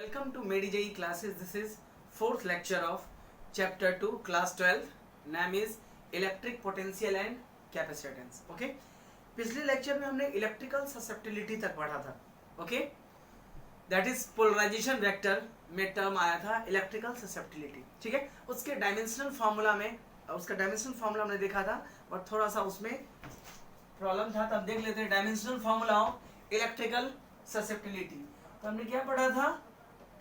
Welcome to MediJE classes. This is fourth lecture of chapter 2 class 12. Name is electric potential and capacitance. Okay. पिछले lecture में हमने electrical susceptibility तक पढ़ा था. Okay, that is polarization vector में term आया था इलेक्ट्रिकल ससेप्टिबिलिटी. ठीक है, उसके डायमेंशनल फार्मूला में उसका डायमेंशनल फार्मूला हमने देखा था और थोड़ा सा उसमें प्रॉब्लम था. तब देख लेते हैं dimensional formula of electrical susceptibility. तो हमने क्या पढ़ा था,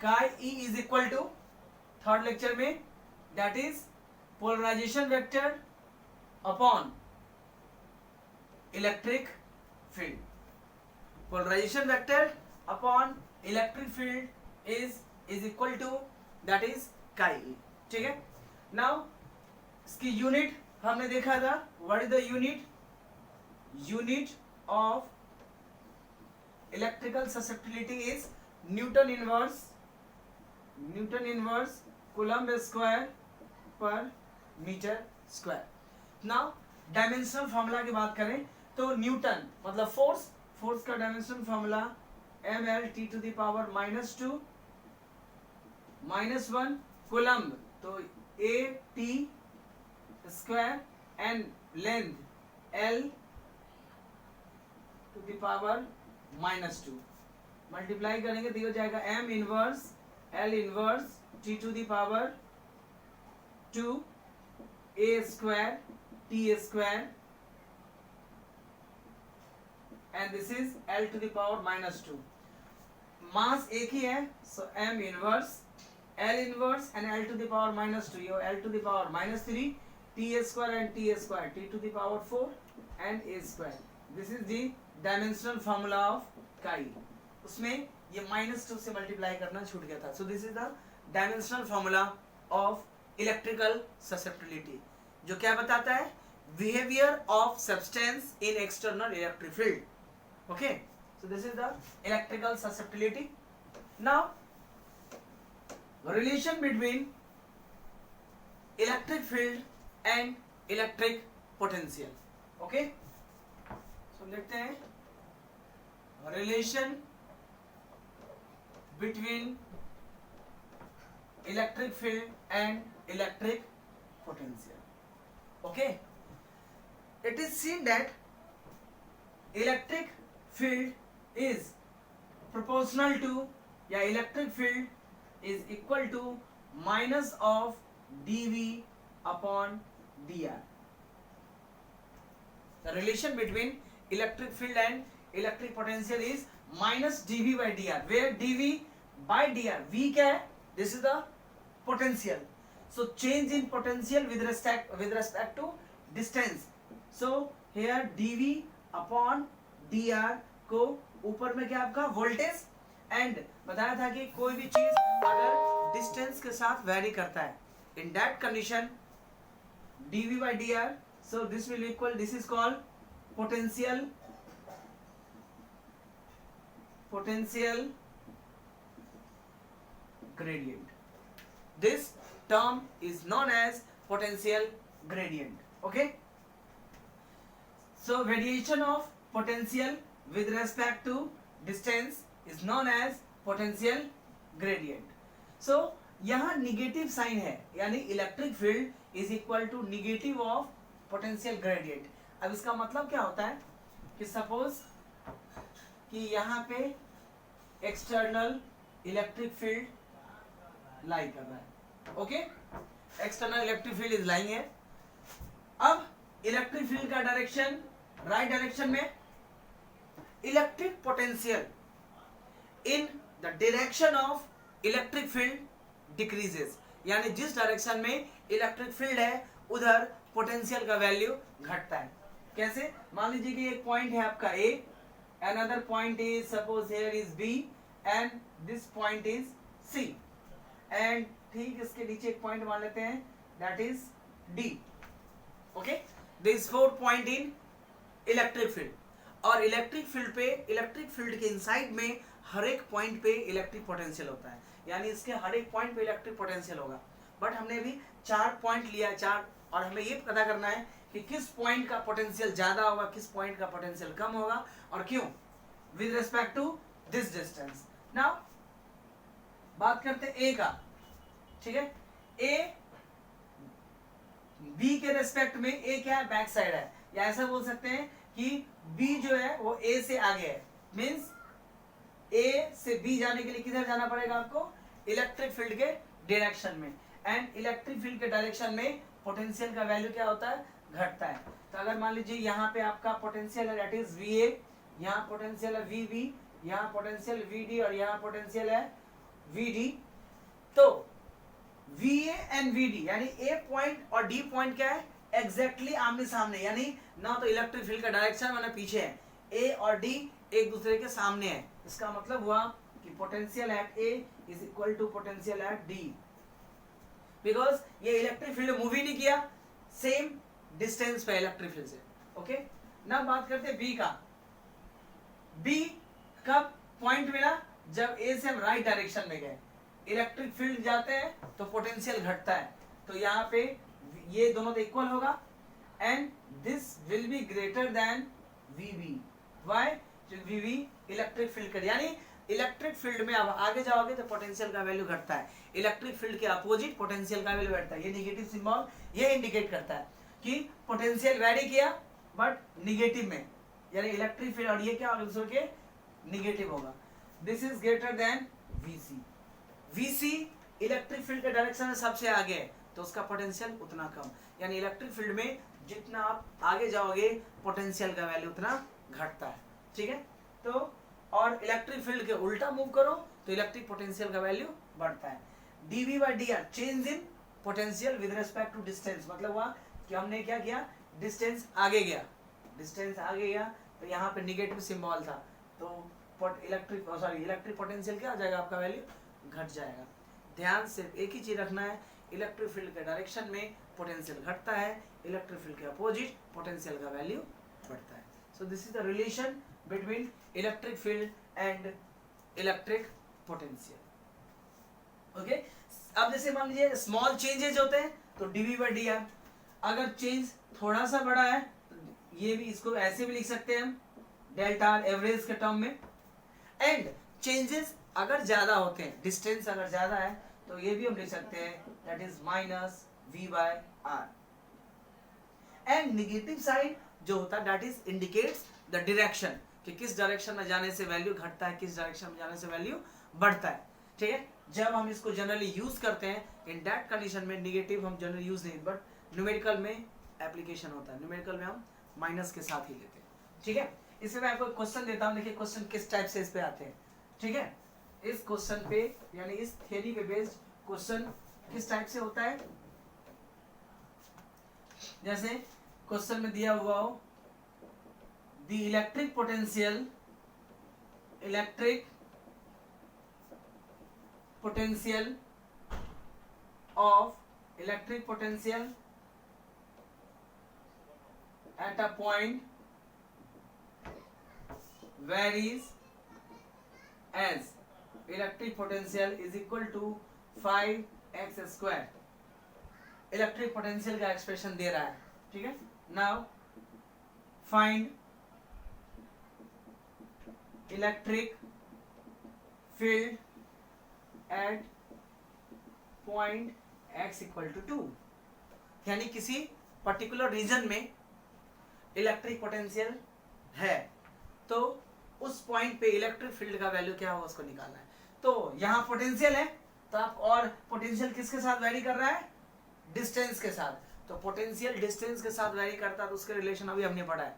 chi E is equal to third lecture में that is polarization vector upon electric field. Polarization vector upon electric field is equal to that is chi E. ठीक है, now इसकी unit हमने देखा था. What is the unit of electrical susceptibility is newton inverse coulomb square per metre square. Now dimensional formula की बात करें तो न्यूटन मतलब फोर्स का dimensional formula mL (T⁻²) -1 coulomb तो AT² and length L⁻². Multiply करेंगे तो हो जाएगा m inverse L inverse T⁻² A² T² and this is L⁻². मास एक ही है, सो m inverse L inverse and L⁻². Yo L⁻³ T² and T² T⁴ and A². This is the dimensional formula of chi. उसमें ये -2 से multiply करना छूट गया था. So this is the dimensional formula of electrical susceptibility, जो क्या बताता है, behaviour of substance in external electric field. Okay, so this is the electrical susceptibility. Now relation between electric field and electric potential. Okay, so देखते हैं relation between electric field and electric potential. Okay, it is seen that electric field is proportional to या electric field is equal to minus of dV upon dr. The relation between electric field and electric potential is minus dV by dr, where dV by dr, V क्या है, this is the potential. So change in potential with respect to distance. So here dV upon dr को ऊपर में क्या आपका voltage, and बताया था कि कोई भी चीज अगर डिस्टेंस के साथ वेरी करता है, in that condition dV by dr, so this will equal, this is called potential gradient. This term is known as potential gradient. Okay, so variation of potential with respect to distance is known as potential gradient. So यहाँ negative sign है, यानी electric field is equal to negative of potential gradient. अब इसका मतलब क्या होता है कि सपोज कि यहाँ पे एक्सटर्नल इलेक्ट्रिक फील्ड लाई कर रहा है. Okay, external electric field is lying है. अब इलेक्ट्रिक फील्ड का डायरेक्शन राइट डायरेक्शन में, electric potential in the direction of electric field decreases, यानी जिस डायरेक्शन में इलेक्ट्रिक फील्ड है उधर पोटेंशियल का वैल्यू घटता है. कैसे, मान लीजिए कि एक पॉइंट है आपका A, another point is, suppose here is B and this point is C, and ठीक इसके नीचे एक पॉइंट मान लेते हैं that is D. okay, there is 4 point in electric field, और इलेक्ट्रिक फील्ड पे, इलेक्ट्रिक फील्ड के इनसाइड में हर एक पॉइंट पे इलेक्ट्रिक पोटेंशियल होता है, यानी इसके हर एक पॉइंट पे इलेक्ट्रिक पोटेंशियल होगा. बट हमने भी 4 पॉइंट लिया, 4, और हमें ये पता करना है कि किस पॉइंट का पोटेंशियल ज्यादा होगा, किस पॉइंट का पोटेंशियल कम होगा, और क्यों, with respect to this distance. Now बात करते हैं ए का, ठीक है। ए बी के रेस्पेक्ट में ए क्या है, बैक साइड है, या ऐसा बोल सकते हैं कि बी जो है वो ए से आगे है, मींस ए से बी जाने के लिए किधर जाना पड़ेगा आपको, इलेक्ट्रिक फील्ड के डायरेक्शन में। एंड इलेक्ट्रिक फील्ड के डायरेक्शन में पोटेंशियल का वैल्यू क्या होता है, घटता है। तो अगर मान लीजिए यहाँ पे आपका पोटेंशियल है दैट इज वी ए, यहाँ पोटेंशियल है वी बी, यहाँ पोटेंशियल वी डी और यहाँ पोटेंशियल है वी डी, तो V A and V D यानी ए पॉइंट और डी पॉइंट क्या है, एग्जैक्टली आमने सामने, यानी ना तो इलेक्ट्रिक फील्ड का डायरेक्शन वरना पीछे है, ए और डी एक दूसरे के सामने है। इसका मतलब हुआ कि potential at A is equal to potential at D, because ये इलेक्ट्रिक फील्ड मूव ही नहीं किया, सेम डिस्टेंस पे इलेक्ट्रिक फील्ड से। ओके, ना बात करते हैं बी का। बी कब पॉइंट मिला, जब ए से हम राइट डायरेक्शन में गए, इलेक्ट्रिक फील्ड जाते हैं तो पोटेंशियल घटता है, तो यहाँ पे ये दोनों तो इक्वल होगा and this will be greater than VB. Why, VB electric field कर, यानी इलेक्ट्रिक फील्ड में अब आगे जाओगे तो पोटेंशियल का वैल्यू घटता है, इलेक्ट्रिक फील्ड के अपोजिट पोटेंशियल का वैल्यू बढ़ता है। ये नेगेटिव सिंबल ये इंडिकेट करता है कि पोटेंशियल वैरी किया बट निगेटिव में, यानी इलेक्ट्रिक फील्ड और ये क्या दूसरे के निगेटिव होगा। This is greater than VC. VC electric field के डायरेक्शन में सबसे आगे है तो उसका पोटेंशियल उतना कम, यानी इलेक्ट्रिक फील्ड में जितना आप आगे जाओगे पोटेंशियल का वैल्यू उतना घटता है, ठीक है। तो और इलेक्ट्रिक फील्ड के उल्टा मूव करो तो इलेक्ट्रिक पोटेंशियल का वैल्यू बढ़ता है। DV by D r change in potential with respect to distance, मतलब हुआ कि हमने क्या किया, डिस्टेंस आगे गया, डिस्टेंस आगे गया तो यहाँ पे निगेटिव सिंबल था, तो इलेक्ट्रिक पोटेंशियल क्या आ जाएगा, आपका वैल्यू घट जाएगा। ध्यान सिर्फ एक ही चीज रखना है, इलेक्ट्रिक फील्ड के डायरेक्शन में पोटेंशियल घटता है, इलेक्ट्रिक फील्ड के अपोजिट पोटेंशियल का वैल्यू बढ़ता है। So this is the relation between electric field and electric potential. Okay, अब जैसे मान लीजिए स्मॉल चेंजेस होते हैं तो डीवी बाई डी आर, अगर चेंज थोड़ा सा बड़ा है तो ये भी, इसको ऐसे भी लिख सकते हैं हम डेल्टा आर एवरेज के टर्म में। एंड चेंजेस अगर ज्यादा होते हैं, डिस्टेंस अगर ज्यादा है तो ये भी हम लिख सकते हैं that is minus V by R. And negative side जो होता है that is indicates the direction, कि किस डायरेक्शन में जाने से वैल्यू घटता है, किस डायरेक्शन में जाने से वैल्यू बढ़ता है, ठीक है। जब हम इसको जनरली यूज करते हैं इन दैट कंडीशन में नेगेटिव हम जनरली यूज नहीं, बट न्यूमेरिकल में एप्लीकेशन होता है, न्यूमेरिकल में हम माइनस के साथ ही लेते हैं, ठीक है। इसमें मैं आपको क्वेश्चन देता हूं, देखिए क्वेश्चन किस टाइप से इस पे आते हैं, ठीक है। इस क्वेश्चन पे यानी इस थ्योरी पे बेस्ड क्वेश्चन किस टाइप से होता है, जैसे क्वेश्चन में दिया हुआ हो the electric potential of electric potential at a point varies as electric potential is equal to 5x square। Electric potential का एक्सप्रेशन दे रहा है, ठीक है। Now find electric field at point x equal to 2, यानी किसी पर्टिकुलर रीजन में electric potential है तो उस पॉइंट पे इलेक्ट्रिक फील्ड का वैल्यू क्या होगा उसको निकालना है। तो यहाँ पोटेंशियल है तो आप, और पोटेंशियल किसके साथ वैरी कर रहा है, डिस्टेंस के साथ, तो पोटेंशियल डिस्टेंस के साथ वैरी करता है तो उसके रिलेशन अभी हमने पढ़ा है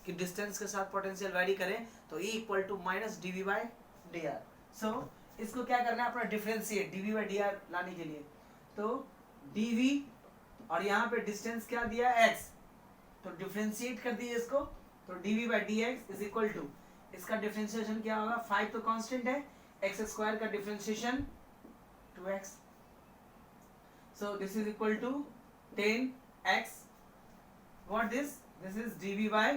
कि डिस्टेंस के साथ पोटेंशियल वैरी करें तो E equal to minus DV by D R. So इसको क्या करना है, अपना differentiate DV by D R लाने के लिए, तो डीवी और यहाँ पे डिस्टेंस क्या दिया x, तो डिफरेंशिएट कर दिए इसको, तो dv by dx is equal to, इसका डिफरेंशिएशन क्या होगा, 5 तो कांस्टेंट है, x स्क्वायर का differentiation 2x, so this is equal to 10x। What this is dv by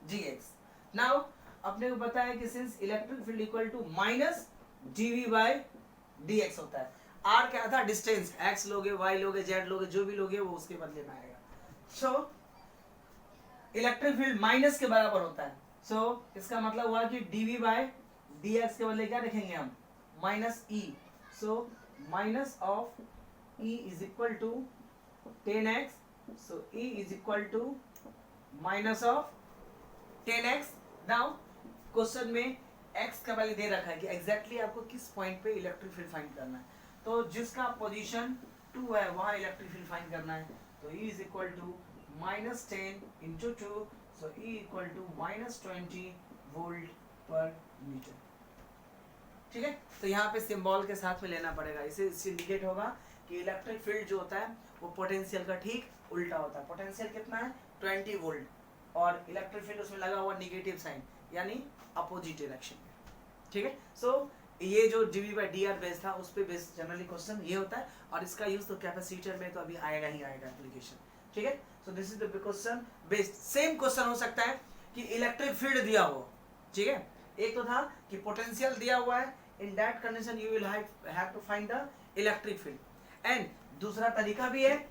dx। Now अपने को पता है कि since electric field equal to minus dv by dx होता है, r क्या था, डिस्टेंस, x लोगे, y लोगे, z लोगे, जो भी लोगे वो उसके बदले में आएगा। सो इलेक्ट्रिक फील्ड माइनस के बराबर होता है, सो इसका मतलब हुआ कि dv बाय dx के बदले क्या रखेंगे हम, minus E, so minus of E is equal to 10x, so E is equal to minus of 10x. Now question में x का वैल्यू दे रखा है कि एग्जैक्टली आपको किस पॉइंट पे इलेक्ट्रिक फील्ड फाइंड करना है, तो जिसका पोजीशन 2 है वहां इलेक्ट्रिक फील्ड फाइंड करना है, तो E is equal to minus 10 into 2, so E equal to minus 20 volt पर मीटर. ठीक है, तो यहाँ पे सिंबल के साथ में लेना पड़ेगा, इससे इंडिकेट होगा कि इलेक्ट्रिक फील्ड जो होता है वो पोटेंशियल का ठीक उल्टा होता है. पोटेंशियल कितना है 20 वोल्ट, और इलेक्ट्रिक फील्ड उसमें लगा हुआ निगेटिव साइन यानी अपोजिट डायरेक्शन में. ठीक है, सो ये जो dV/dr बेस था उस पे बेस जनरली क्वेश्चन ये होता है, और इसका यूज तो कैपेसिटर में तो अभी आएगा ही आएगा एप्लीकेशन. ठीक है, so this is the question based. Same question हो सकता है कि इलेक्ट्रिक फील्ड दिया हो. ठीक है, एक तो था कि पोटेंशियल दिया हुआ है, in that condition you will have to find the electric field. And दूसरा तरीका भी है,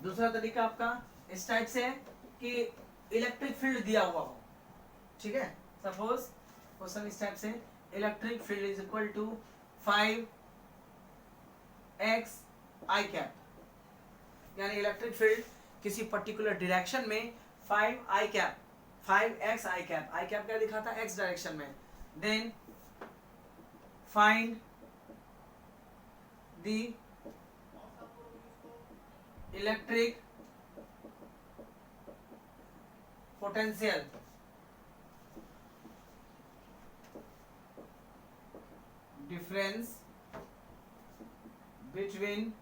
दूसरा तरीका आपका इस टाइप से है कि इलेक्ट्रिक फील्ड दिया हुआ हो. ठीक है, सपोज क्वेश्चन इस टाइप से, electric field is equal to 5x i cap, यानी इलेक्ट्रिक फील्ड किसी पर्टिकुलर डायरेक्शन में 5i cap, 5x i cap, i cap क्या दिखाता है x डायरेक्शन में. Then find the electric potential difference between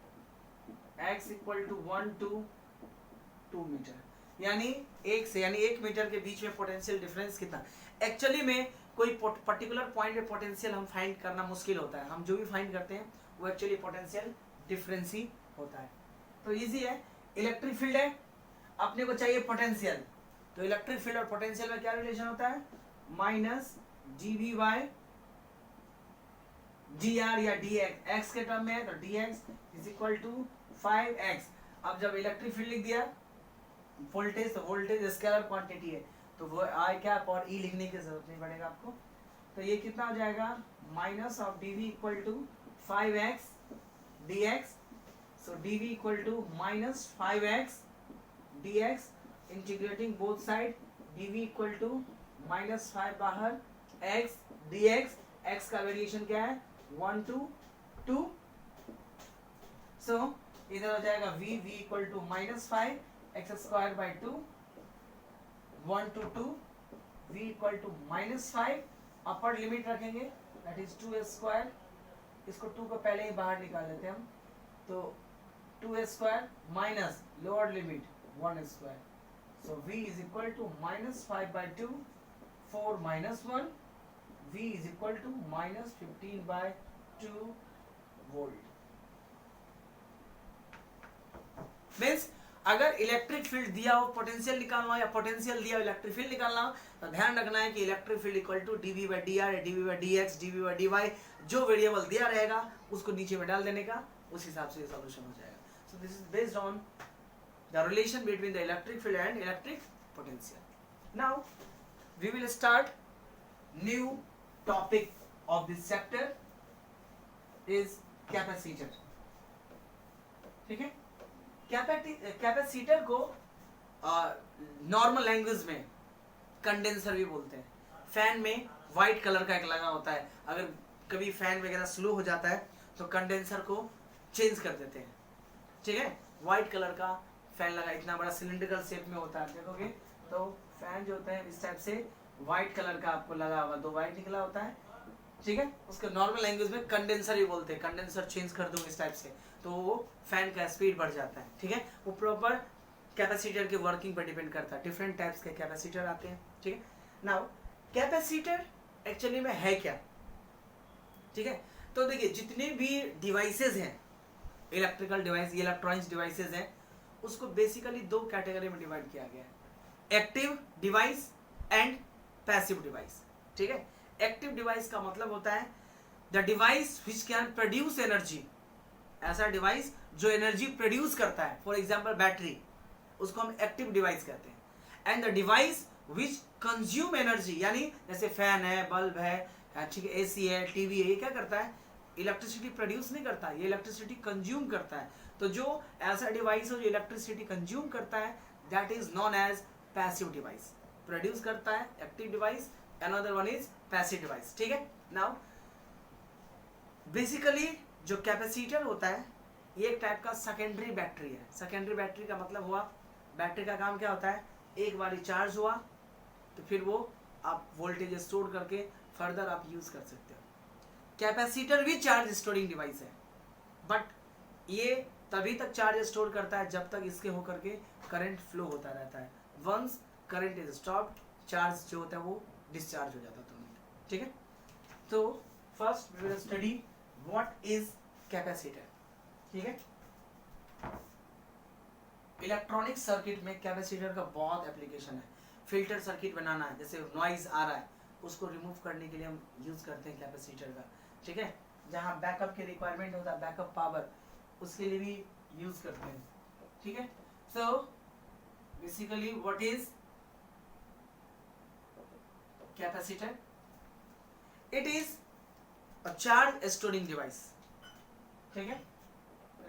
x equal to 1 to 2 meter, यानी एक से यानी 1 मीटर के बीच में पोटेंशियल डिफरेंस कितना. एक्चुअली में कोई पर्टिकुलर पॉइंट पे पोटेंशियल हम फाइंड करना मुश्किल होता है, हम जो भी फाइंड करते हैं वो एक्चुअली पोटेंशियल डिफरेंस ही होता है. तो इजी है, इलेक्ट्रिक फील्ड है, अपने को चाहिए पोटेंशियल, तो इलेक्ट्रिक फील्ड और पोटेंशियल में क्या रिलेशन होता है, माइनस dV/dr या dx, x के टर्म में है तो dx is equal to 5x. अब जब इलेक्ट्रिक फील्ड लिख दिया वोल्टेज, तो वोल्टेज स्केलर क्वांटिटी है, तो वो आई कैप और ई लिखने की जरूरत नहीं पड़ेगा आपको. तो ये कितना हो जाएगा, minus of dV equal to 5x dx, so dV equal to minus 5x dx, integrating both side, dV equal to minus 5 बाहर, x dx, x का वेरिएशन क्या है 1 to 2, सो इधर हो जाएगा v equal to minus 5 x²/2, 1 to 2, v equal to minus 5, upper limit रखेंगे that is 2a², इसको 2 को पहले ही बाहर निकाल लेते हैं हम, तो 2a² minus lower limit 1a², so v is equal to minus 5/2, 4 minus 1, v is equal to minus 15/2 volt. Means अगर इलेक्ट्रिक फील्ड दिया हो पोटेंशियल निकालना हो, या पोटेंशियल दिया हो इलेक्ट्रिक फील्ड निकालना हो, तो ध्यान रखना है कि electric field equal to dV/dr या dV/dx, dV/dy, जो वेरिएबल दिया रहेगा उसको नीचे में डाल देने का, उस हिसाब से सॉल्यूशन हो जाएगा. सो this is based on the relation between the electric field and electric potential. Now we will start new topic of this chapter is capacitor. ठीक है, कैपेसिटर को नॉर्मल लैंग्वेज में कंडेंसर भी बोलते हैं. फैन में व्हाइट कलर का एक लगा होता है, अगर कभी फैन वगैरह स्लो हो जाता है तो कंडेंसर को चेंज कर देते हैं. ठीक है, व्हाइट कलर का फैन लगा, इतना बड़ा सिलिंड्रिकल शेप में होता है, देखोगे तो फैन जो होता है इस टाइप से व्हाइट कलर का आपको लगा होगा, 2 व्हाइट निकला होता है. ठीक है, उसको नॉर्मल लैंग्वेज में कंडेंसर ही बोलते हैं. कंडेंसर चेंज कर दूंगा इस टाइप से तो वो फैन का स्पीड बढ़ जाता है. ठीक है, वो प्रॉपर कैपेसिटर के वर्किंग पर डिपेंड करता है. डिफरेंट टाइप्स के कैपेसिटर आते हैं. ठीक है, नाउ कैपेसिटर एक्चुअली में है क्या. ठीक है, तो देखिए जितने भी डिवाइसेज हैं, इलेक्ट्रिकल डिवाइस, इलेक्ट्रॉनिक्स डिवाइसेज हैं, उसको बेसिकली 2 कैटेगरी में डिवाइड किया गया है, active device and passive device. ठीक है, एक्टिव डिवाइस का मतलब होता है the device which can produce energy, ऐसा डिवाइस जो एनर्जी प्रोड्यूस करता है, फॉर एग्जांपल बैटरी, उसको हम एक्टिव डिवाइस कहते हैं. And the device which consume energy, यानी जैसे फैन है, बल्ब है, ठीक है, एसी है, टीवी है, ये क्या करता है, इलेक्ट्रिसिटी प्रोड्यूस नहीं करता, ये इलेक्ट्रिसिटी कंज्यूम करता है। तो जो ऐसा डिवाइस है जो इलेक्ट्रिसिटी कंज्यूम करता है, that is known as passive device. Produce करता है active device, another one is passive device. ठीक है, नाउ बेसिकली जो कैपेसिटर होता है ये एक टाइप का सेकेंडरी बैटरी है। सेकेंडरी बैटरी का मतलब हुआ, बैटरी का काम क्या होता है, एक बार चार्ज हुआ तो फिर वो आप वोल्टेज स्टोर करके फर्दर आप यूज कर सकते हो। कैपेसिटर भी चार्ज स्टोरिंग डिवाइस है, बट ये तभी तक चार्ज स्टोर करता है जब तक इसके होकर के करंट फ्लो होता रहता है। Once current is stopped, charge जो होता है वो डिस्चार्ज हो जाता है तुरंत। ठीक है, तो first we will study what is capacitor. ठीक है, इलेक्ट्रॉनिक सर्किट में कैपेसिटर का बहुत एप्लीकेशन है। फिल्टर सर्किट बनाना है, जैसे नॉइज आ रहा है उसको रिमूव करने के लिए हम यूज करते हैं कैपेसिटर का। ठीक है, जहाँ बैकअप की रिक्वायरमेंट होता है, बैकअप पावर, उसके लिए भी यूज करते हैं। ठीक है, so basically what is capacitor? It is a charge storing device. ठीक है,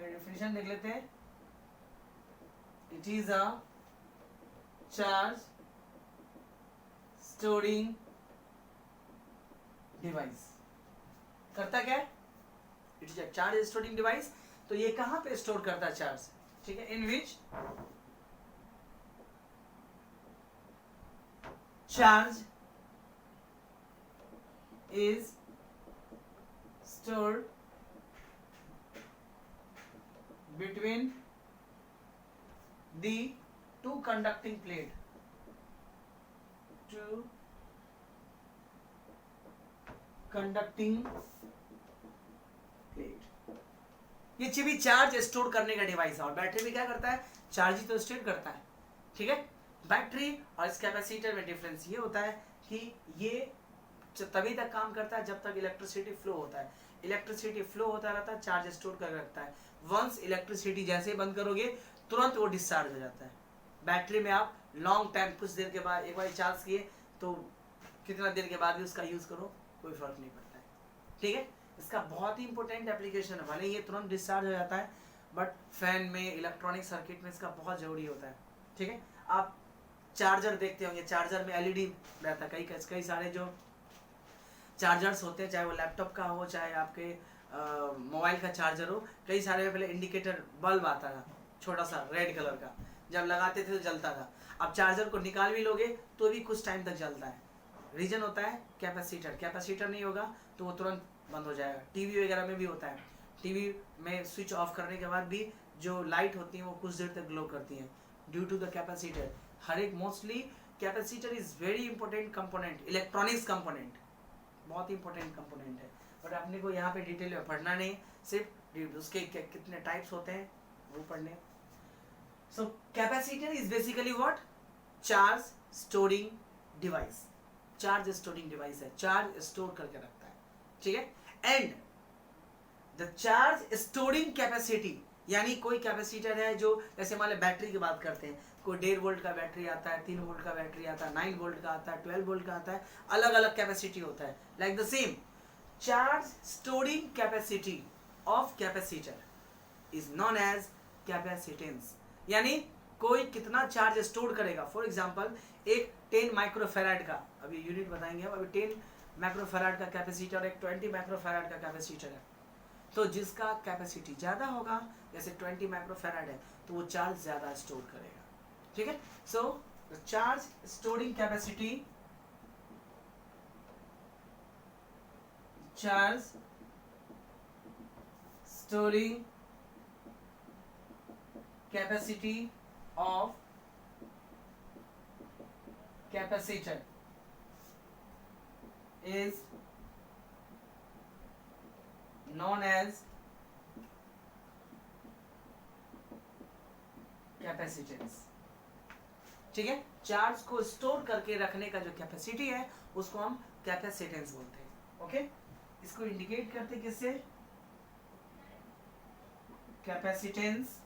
डेफिनेशन देख लेते हैं। It is a charge storing device. करता क्या है? It is a charge storing device. तो ये कहां पे स्टोर करता है चार्ज? ठीक है, in which charge is stored between the two conducting plate, two conducting plate। ये भी चार्ज स्टोर करने का डिवाइस है। और बैटरी भी क्या करता है? चार्ज ही तो स्टोर करता है। ठीक है, बैटरी और इस कैपेसिटर में डिफरेंस ये होता है कि ये तभी तक काम करता है जब तक इलेक्ट्रिसिटी फ्लो होता है। इलेक्ट्रिसिटी फ्लो होता रहता है, चार्ज स्टोर कर रखता है। वंस इलेक्ट्रिसिटी जैसे ही बंद करोगे तुरंत वो डिस्चार्ज हो जाता है। बैटरी में आप लॉन्ग टाइम, कुछ देर के बाद एक बार चार्ज किए तो कितना देर के बाद भी उसका यूज करो, कोई फर्क नहीं पड़ता है। ठीक है, इसका बहुत ही इंपॉर्टेंट एप्लीकेशन है। भले ये तुरंत डिस्चार्ज हो जाता है, बट फैन में, इलेक्ट्रॉनिक सर्किट में इसका बहुत जरूरी होता है। ठीक है, आप चार्जर देखते होंगे, चार्जर में एलईडी रहता है। कई सारे जो चार्जर्स होते हैं, चाहे वो लैपटॉप का हो, चाहे आपके मोबाइल का चार्जर हो, कई सारे में पहले इंडिकेटर बल्ब आता था, छोटा सा रेड कलर का, जब लगाते थे तो जलता था। अब चार्जर को निकाल भी लोगे तो भी कुछ टाइम तक जलता है। रीजन होता है कैपेसिटर। कैपेसिटर नहीं होगा तो वो तुरंत बंद हो जाएगा। टीवी वगैरह में भी होता है, टीवी में स्विच ऑफ करने के बाद भी जो लाइट होती है वो कुछ देर तक ग्लो करती है, ड्यू टू द कैपेसिटर। हर एक mostly capacitor is very important component, electronics component, बहुत इंपॉर्टेंट कंपोनेंट है। बट अपने को यहाँ पे डिटेल में पढ़ना नहीं, सिर्फ उसके कितने टाइप्स होते हैं वो पढ़ने। So capacitor is basically what? Charge storing device. Charge storing device है, चार्ज स्टोर करके रखता है। ठीक है, and the charge storing capacity, यानी कोई कैपेसिटर है जो, जैसे मान लो बैटरी की बात करते हैं, कोई 1.5 वोल्ट का बैटरी आता है, 3 वोल्ट का बैटरी आता है, 9 वोल्ट का आता है, 12 वोल्ट का आता है, अलग अलग कैपेसिटी होता है। Like the same charge storing capacity of capacitor is known as capacitance. यानी कोई कितना चार्ज स्टोर करेगा। फॉर एग्जांपल एक 10 माइक्रोफैराड का, अभी यूनिट बताएंगे हम, अभी 10 माइक्रोफैराड का कैपेसिटर, एक 20 माइक्रोफैराड का कैपेसिटर है, तो जिसका कैपेसिटी ज्यादा होगा, जैसे 20 माइक्रोफैराड है, तो वो चार्ज ज्यादा स्टोर करेगा। ठीक है, so the charge storing capacity, charge storing capacity of capacitor is known as capacitance. ठीक है, चार्ज को स्टोर करके रखने का जो कैपेसिटी है उसको हम कैपेसिटेंस बोलते हैं। ओके, इसको इंडिकेट करते किससे? Capacitance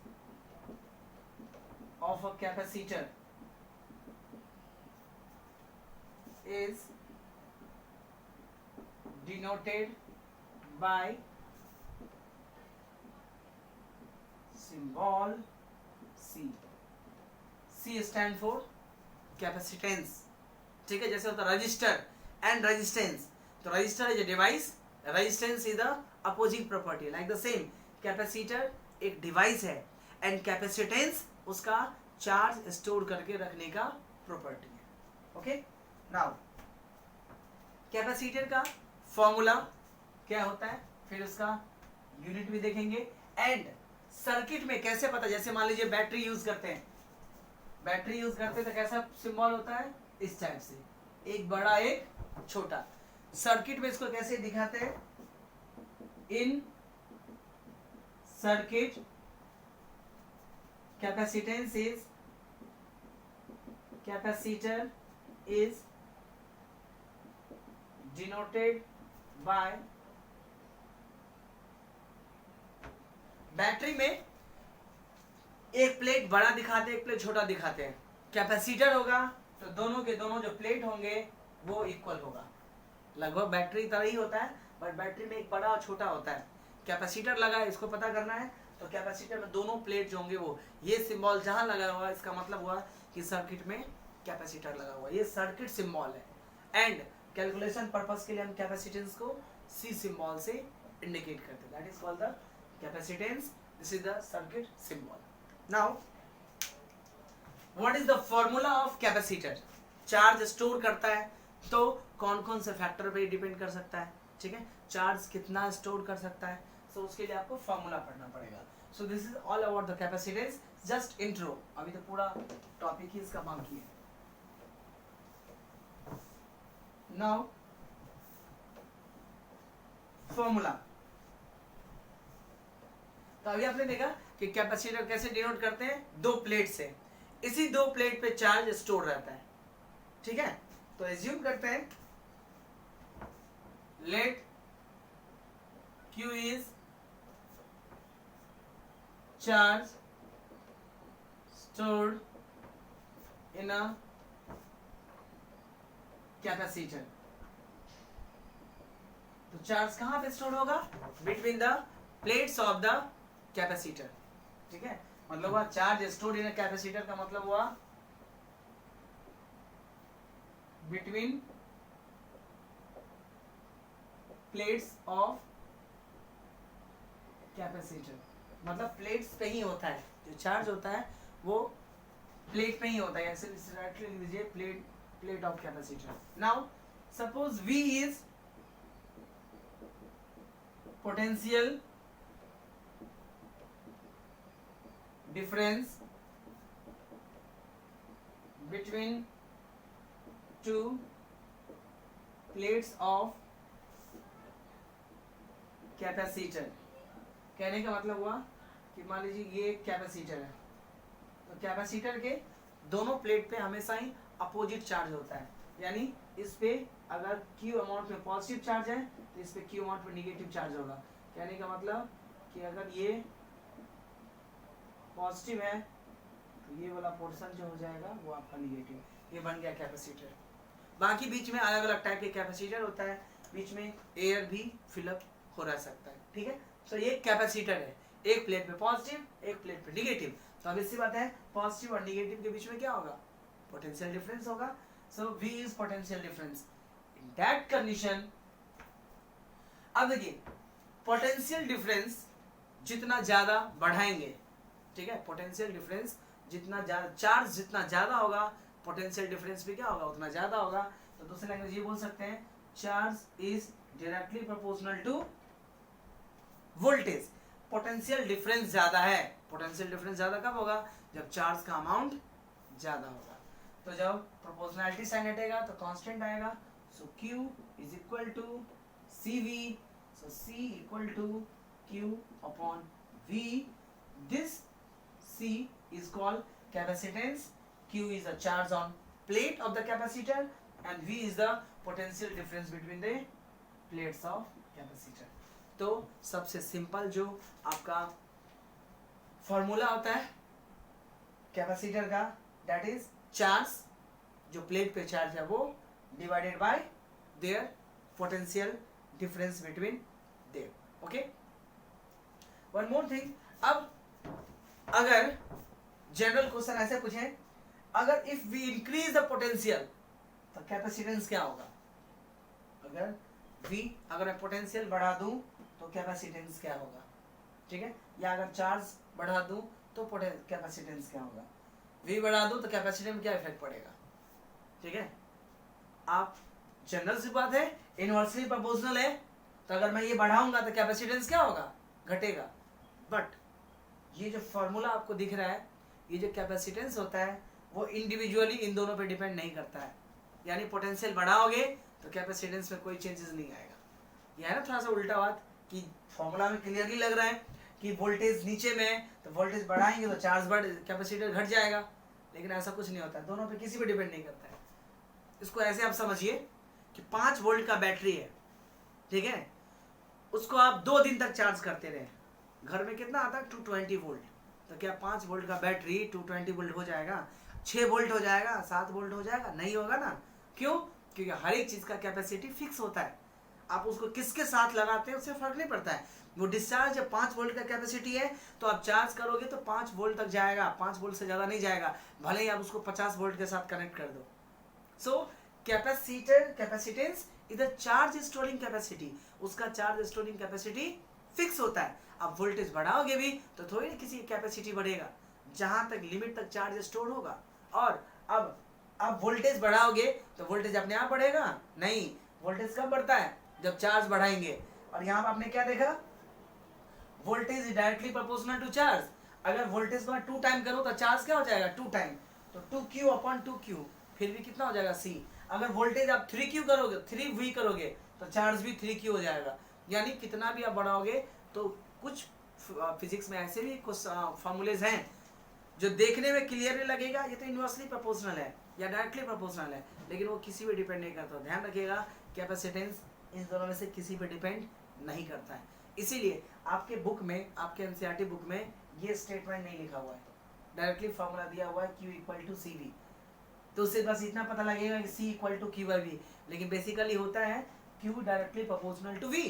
of a capacitor is denoted by symbol C. C stand for capacitance, ठीक है। जैसे होता है रजिस्टर एंड रेजिस्टेंस, तो register is a device, resistance is the opposite property, like the same capacitor एक डिवाइस है एंड कैपेसिटेंस उसका charge store करके रखने का प्रॉपर्टी है। ओके, नाउ कैपेसिटर का फॉर्मूला क्या होता है, फिर उसका यूनिट भी देखेंगे एंड सर्किट में कैसे पता, जैसे मान लीजिए बैटरी यूज करते हैं, बैटरी यूज करते हैं तो कैसा सिंबल होता है, इस टाइप से, एक बड़ा एक छोटा। सर्किट में इसको कैसे दिखाते हैं, in circuit capacitance is, capacitor is denoted by, battery में एक प्लेट बड़ा दिखाते हैं, एक प्लेट छोटा दिखाते हैं। कैपेसिटर होगा तो दोनों के दोनों जो प्लेट होंगे वो इक्वल होगा, लगभग बैटरी तरह ही होता है, बट बैटरी में एक बड़ा और छोटा होता है। कैपेसिटर लगा है, इसको पता करना है, तो कैपेसिटर में दोनों प्लेट जो होंगे वो, ये सिंबल जहां लगा हुआ इसका मतलब हुआ कि सर्किट में कैपेसिटर लगा हुआ, ये सर्किट सिंबल है। एंड कैलकुलेशन पर्पस के लिए हम कैपेसिटेंस को सी सिंबल से इंडिकेट करते हैं, that is called the capacitance, this is the circuit symbol. Now what is the formula of capacitor, charge store करता है तो कौन कौन से फैक्टर पे डिपेंड कर सकता है, ठीक है, चार्ज कितना स्टोर कर सकता है, सो उसके लिए आपको फॉर्मूला पढ़ना पड़ेगा। सो this is all about the capacitance, just intro, अभी तो पूरा टॉपिक ही इसका बाकी है। नाउ फॉर्मूला, तो अभी आपने देखा कि कैपेसिटर कैसे डिनोट करते हैं, दो प्लेट से, इसी दो प्लेट पे चार्ज स्टोर रहता है, ठीक है। तो एज्यूम करते हैं let Q is charge stored in a capacitor, तो चार्ज कहां पे स्टोर होगा, between the plates of the capacitor, ठीक है। मतलब हुआ charge stored in a capacitor का मतलब हुआ बिटवीन प्लेट्स ऑफ कैपेसिटर, मतलब प्लेट्स पे ही होता है, जो चार्ज होता है वो प्लेट पे ही होता है, ऐसे डायरेक्टली लिख लीजिए plate of capacitor. Now suppose V is potential difference between two plates of capacitor. कहने का मतलब हुआ कि मान लीजिए ये कैपेसिटर है, तो कैपेसिटर के दोनों प्लेट पे हमेशा ही अपोजिट चार्ज होता है, यानी इस पे अगर Q अमाउंट में पॉजिटिव चार्ज है तो इस पे Q अमाउंट में निगेटिव चार्ज होगा। कहने का मतलब कि अगर ये पॉजिटिव है तो ये वाला पोर्शन जो हो जाएगा वो आपका निगेटिव, ये बन गया कैपेसिटर। बाकी बीच में अलग अलग टाइप के कैपेसिटर होता है, बीच में एयर भी फिलअप हो रह सकता है, ठीक है। तो ये कैपेसिटर है, एक प्लेट पे पॉजिटिव एक प्लेट पे निगेटिव, तो अब इसी बात है पॉजिटिव और निगेटिव के बीच में क्या होगा, पोटेंशियल डिफरेंस होगा। सो V is potential difference in that condition. अब देखिए पोटेंशियल डिफरेंस जितना ज्यादा बढ़ाएंगे, ठीक है, पोटेंशियल डिफरेंस जितना ज्यादा, चार्ज जितना ज्यादा होगा पोटेंशियल डिफरेंस भी क्या होगा, उतना ज्यादा होगा। तो दूसरे लैंग्वेज ये बोल सकते हैं charge is directly proportional to voltage. Potential difference ज्यादा है, पोटेंशियल डिफरेंस ज्यादा कब होगा, जब चार्ज का अमाउंट ज्यादा होगा। तो जब प्रोपोर्शनैलिटी साइन हटेगा तो कांस्टेंट आएगा, so Q is equal to CV, so C equal to Q upon V। This C is called capacitance, Q is the charge on plate of the capacitor and V is the potential difference between the plates of capacitor। तो सबसे simple जो आपका formula होता है capacitor का, that is charge, जो plate पे charge है वो divided by their potential difference between them. Okay, one more thing. अब अगर जनरल क्वेश्चन ऐसे पूछे, अगर if we increase the potential तो कैपेसिटेंस क्या होगा? अगर मैं पोटेंशियल बढ़ा दूं तो कैपेसिटेंस क्या होगा? ठीक है, या अगर चार्ज बढ़ा दूं तो कैपेसिटेंस क्या होगा? वी बढ़ा दूं तो कैपेसिटी में क्या इफेक्ट पड़ेगा? ठीक है, आप जनरल सी बात है, इनवर्सली प्रोपोर्शनल है, तो अगर मैं ये बढ़ाऊंगा तो कैपेसिटेंस क्या होगा? घटेगा। बट ये जो फॉर्मूला आपको दिख रहा है, ये जो कैपेसिटेंस होता है वो इंडिविजुअली इन दोनों पे डिपेंड नहीं करता है। यानी पोटेंशियल बढ़ाओगे तो कैपेसिटेंस में कोई चेंजेस नहीं आएगा। यह है ना थोड़ा सा उल्टा बात, कि फॉर्मूला में क्लियरली लग रहा है कि वोल्टेज नीचे में है तो वोल्टेज बढ़ाएंगे तो चार्ज बढ़, कैपेसिटर घट जाएगा, लेकिन ऐसा कुछ नहीं होता है, दोनों पे किसी पे डिपेंड नहीं करता है। इसको ऐसे आप समझिए कि 5 वोल्ट का बैटरी है, ठीक है, उसको आप 2 दिन तक चार्ज करते रहे, घर में कितना आता है? 220 वोल्ट, तो क्या 5 वोल्ट का बैटरी 220 वोल्ट हो जाएगा? 6 वोल्ट हो जाएगा? 7 वोल्ट हो जाएगा? नहीं होगा ना। क्यों? क्योंकि हर एक चीज का कैपेसिटी फिक्स होता है, आप उसको किसके साथ लगाते हैं उससे फर्क नहीं पड़ता है। वो डिस्चार्ज जब 5 वोल्ट का कैपेसिटी है तो आप चार्ज करोगे तो 5 वोल्ट तक जाएगा, 5 वोल्ट से ज्यादा नहीं जाएगा, भले ही आप उसको 50 वोल्ट के साथ कनेक्ट कर दो। So capacitance is the charge storing capacity, उसका चार्ज स्टोरिंग कैपेसिटी फिक्स होता है। अब वोल्टेज बढ़ाओगे भी तो थोड़ी ना किसी कैपेसिटी बढ़ेगा, जहां तक लिमिट तक चार्ज स्टोर होगा। और अब वोल्टेज बढ़ाओगे तो वोल्टेज अपने आप बढ़ेगा? नहीं, वोल्टेज कब बढ़ता है? जब चार्ज बढ़ाएंगे। और यहाँ पर आपने क्या देखा? Voltage is directly proportional to charge. अगर वोल्टेज को मैं 2 टाइम करूं तो चार्ज क्या हो जाएगा? 2 टाइम, तो 2Q अपॉन 2Q, फिर भी कितना हो जाएगा? C। अगर वोल्टेज आप 3Q करोगे, 3V करोगे तो चार्ज भी 3Q हो जाएगा। यानी कितना भी आप बढ़ाओगे तो कुछ फिजिक्स में ऐसे भी कुछ फॉर्मूलेज हैं जो देखने में क्लियरली लगेगा ये तो इनवर्सली प्रोपोर्शनल है या डायरेक्टली प्रोपोर्शनल है, लेकिन वो किसी पे डिपेंड नहीं करता। ध्यान रखिएगा, कैपेसिटेंस इन दोनों में से किसी पे डिपेंड नहीं करता है। इसीलिए आपके बुक में, आपके एनसीईआरटी बुक में ये स्टेटमेंट नहीं लिखा हुआ है, डायरेक्टली फॉर्मूला दिया हुआ है Q इक्वल टू CV, तो उससे बस इतना पता लगेगा कि C इक्वल टू QV, लेकिन बेसिकली होता है Q directly proportional to V।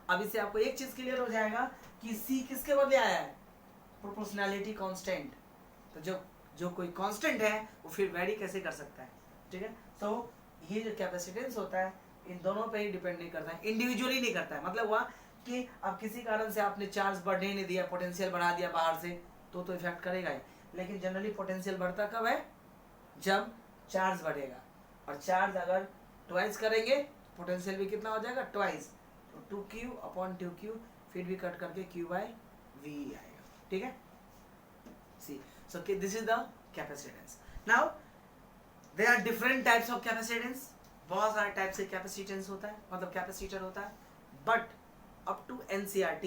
अब इससे आपको एक चीज क्लियर हो जाएगा कि C किसके बदले आया है? Proportionality constant. तो जो कोई कांस्टेंट है वो फिर वेरी कैसे कर सकता है? ठीक है, तो ये जो कैपेसिटेंस होता है इन दोनों पे ही डिपेंड नहीं करता है, इंडिविजुअली नहीं करता है। मतलब हुआ कि अब किसी कारण से आपने चार्ज बढ़ने नहीं दिया, पोटेंशियल बढ़ा दिया बाहर से, तो इफेक्ट करेगा ही। लेकिन जनरली पोटेंशियल बढ़ता कब है? जब चार्ज बढ़ेगा, और चार्ज अगर ट्वाइस करेंगे पोटेंशियल भी कितना हो जाएगा? ट्वाइस, तो 2Q अपॉन 2Q, फिर भी कट करके Q/V आएगा। ठीक है, सी, so this is the capacitance. Now there are different types of capacitance, बहुत सारे टाइप से कैपेसिटेंस होता है, मतलब कैपेसिटर होता है। But up to NCERT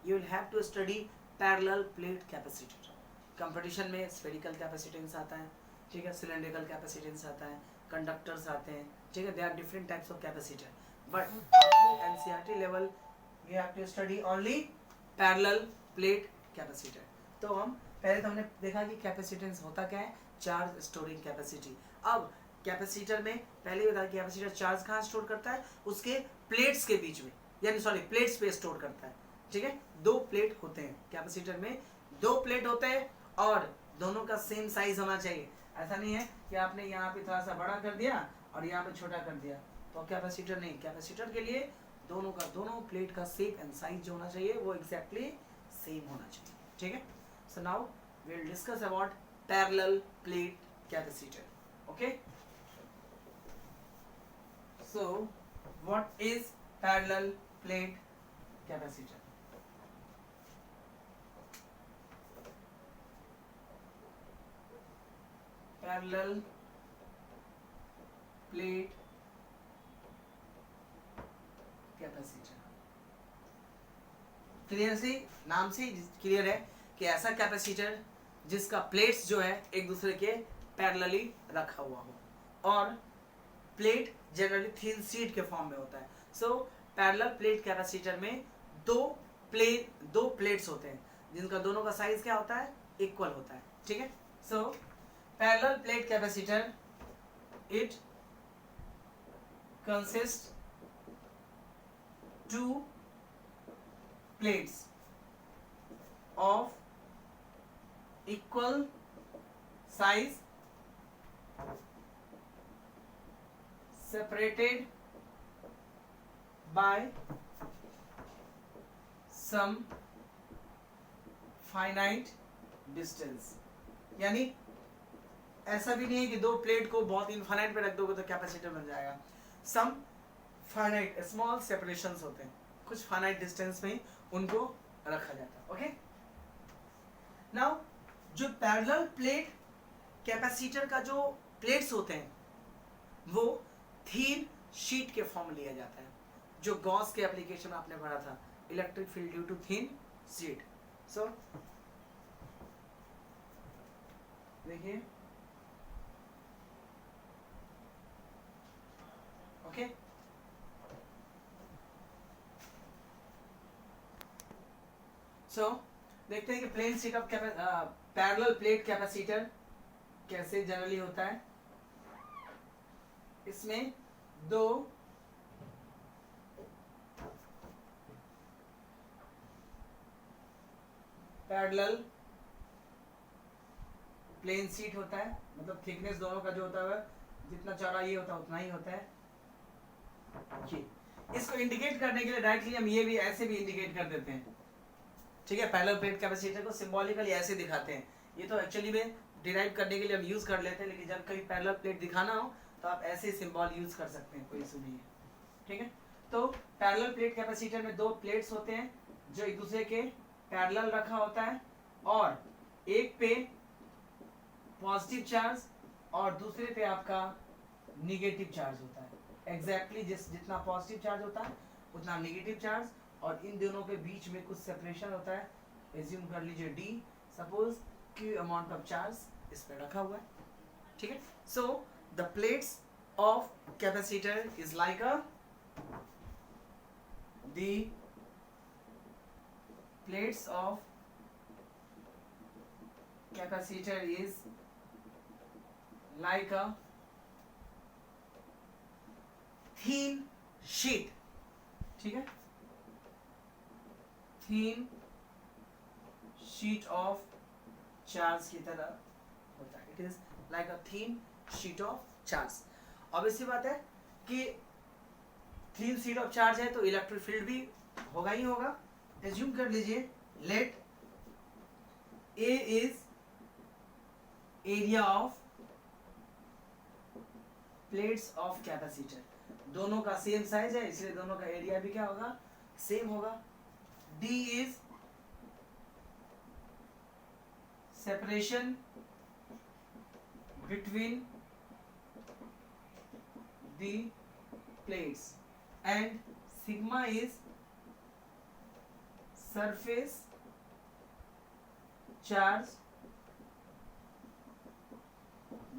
you will have to study parallel plate capacitor. Competition में स्फेरिकल कैपेसिटेंस आता है, ठीक है, सिलेंड्रिकल कैपेसिटेंस आता है, कंडक्टर्स आते हैं, ठीक है, they are different types of capacitor. But up to NCERT level you have to study only parallel plate capacitor. तो हम पहले तो हमने देखा कि कैपेसिटेंस होता क्या है? Charge storing capacity. अब कैपेसिटर में पहले बताया कि कैपेसिटर चार्ज कहाँ स्टोर करता है? उसके प्लेट्स के बीच में, यानी सॉरी प्लेट्स पे स्टोर करता है। ठीक है, 2 प्लेट होते हैं कैपेसिटर में, 2 प्लेट होते हैं और दोनों का सेम साइज होना चाहिए। ऐसा नहीं है कि आपने यहाँ पे थोड़ा सा बड़ा कर दिया और यहाँ पे छोटा कर दिया तो कैपेसिटर नहीं। कैपेसिटर के लिए दोनों प्लेट का शेप एंड साइज जो होना चाहिए वो एग्जैक्टली सेम होना चाहिए। ठीक है, so now we will discuss about parallel plate capacitor. Okay, so what is parallel plate capacitor? Parallel plate capacitor, clear सी नाम से क्लियर है कि ऐसा कैपेसिटर जिसका प्लेट्स जो है एक दूसरे के पैरेलली रखा हुआ हो, और प्लेट जनरली थिन शीट के फॉर्म में होता है। सो पैरेलल प्लेट कैपेसिटर में दो प्लेट्स होते हैं जिनका दोनों का साइज क्या होता है? इक्वल होता है। ठीक है, so parallel plate capacitor it consist two plates of equal size separated by some finite distance। यानी ऐसा भी नहीं है कि दो प्लेट को बहुत इनफाइनाइट पे रख दोगे तो कैपेसिटर बन जाएगा। सम फाइनाइट स्मॉल सेपरेशंस होते हैं, कुछ फाइनाइट डिस्टेंस में उनको रखा जाता है। ओके, नाउ जो पैरेलल प्लेट कैपेसिटर का जो प्लेट्स होते हैं वो थीन शीट के फॉर्म लिया जाता है, जो गॉस के एप्लीकेशन में आपने पढ़ा था, electric field due to thin sheet. So देखिए, ओके, सो देखते हैं कि plane sheet of parallel plate capacitor कैसे जनरली होता है। इसमें दो पैरेलल प्लेन शीट होता है, मतलब थिकनेस दोनों का जो होता है जितना चौड़ा ये होता है उतना ही होता है। इसको इंडिकेट करने के लिए डायरेक्टली हम ये भी ऐसे भी इंडिकेट कर देते हैं, ठीक है। पैरेलल प्लेट कैपेसिटर को सिंबॉलिकली ऐसे दिखाते हैं। ये तो एक्चुअली में डिराइव करने के लिए हम यूज कर लेते हैं, लेकिन जब कभी पैरेलल प्लेट दिखाना हो तो आप ऐसे सिंबल यूज कर सकते हैं, कोई इशू नहीं है, ठीक है। तो पैरेलल प्लेट कैपेसिटर में दो प्लेट्स होते हैं जो एक दूसरे के पैरेलल रखा होता है, और एक पे पॉजिटिव चार्ज और दूसरे पे आपका निगेटिव चार्ज होता है। एग्जैक्टली जितना पॉजिटिव चार्ज होता है उतना निगेटिव चार्ज, और इन दोनों के बीच में कुछ सेपरेशन होता है। एज्यूम कर लीजिए D, suppose Q amount of charge इस पे रखा हुआ है, ठीक है। So the plates of capacitor is like a the plates of capacitor is like a thin sheet, ठीक है, thin sheet of charge की तरह होता है। It is like a thin sheet of charge। अब इसी बात है कि thin sheet of charge है तो इलेक्ट्रिक फील्ड भी होगा ही होगा। एज्यूम कर लीजिए let A is area of plates of capacitor, दोनों का सेम साइज है इसलिए दोनों का एरिया भी क्या होगा, सेम होगा। D is separation between the plates, and sigma is surface charge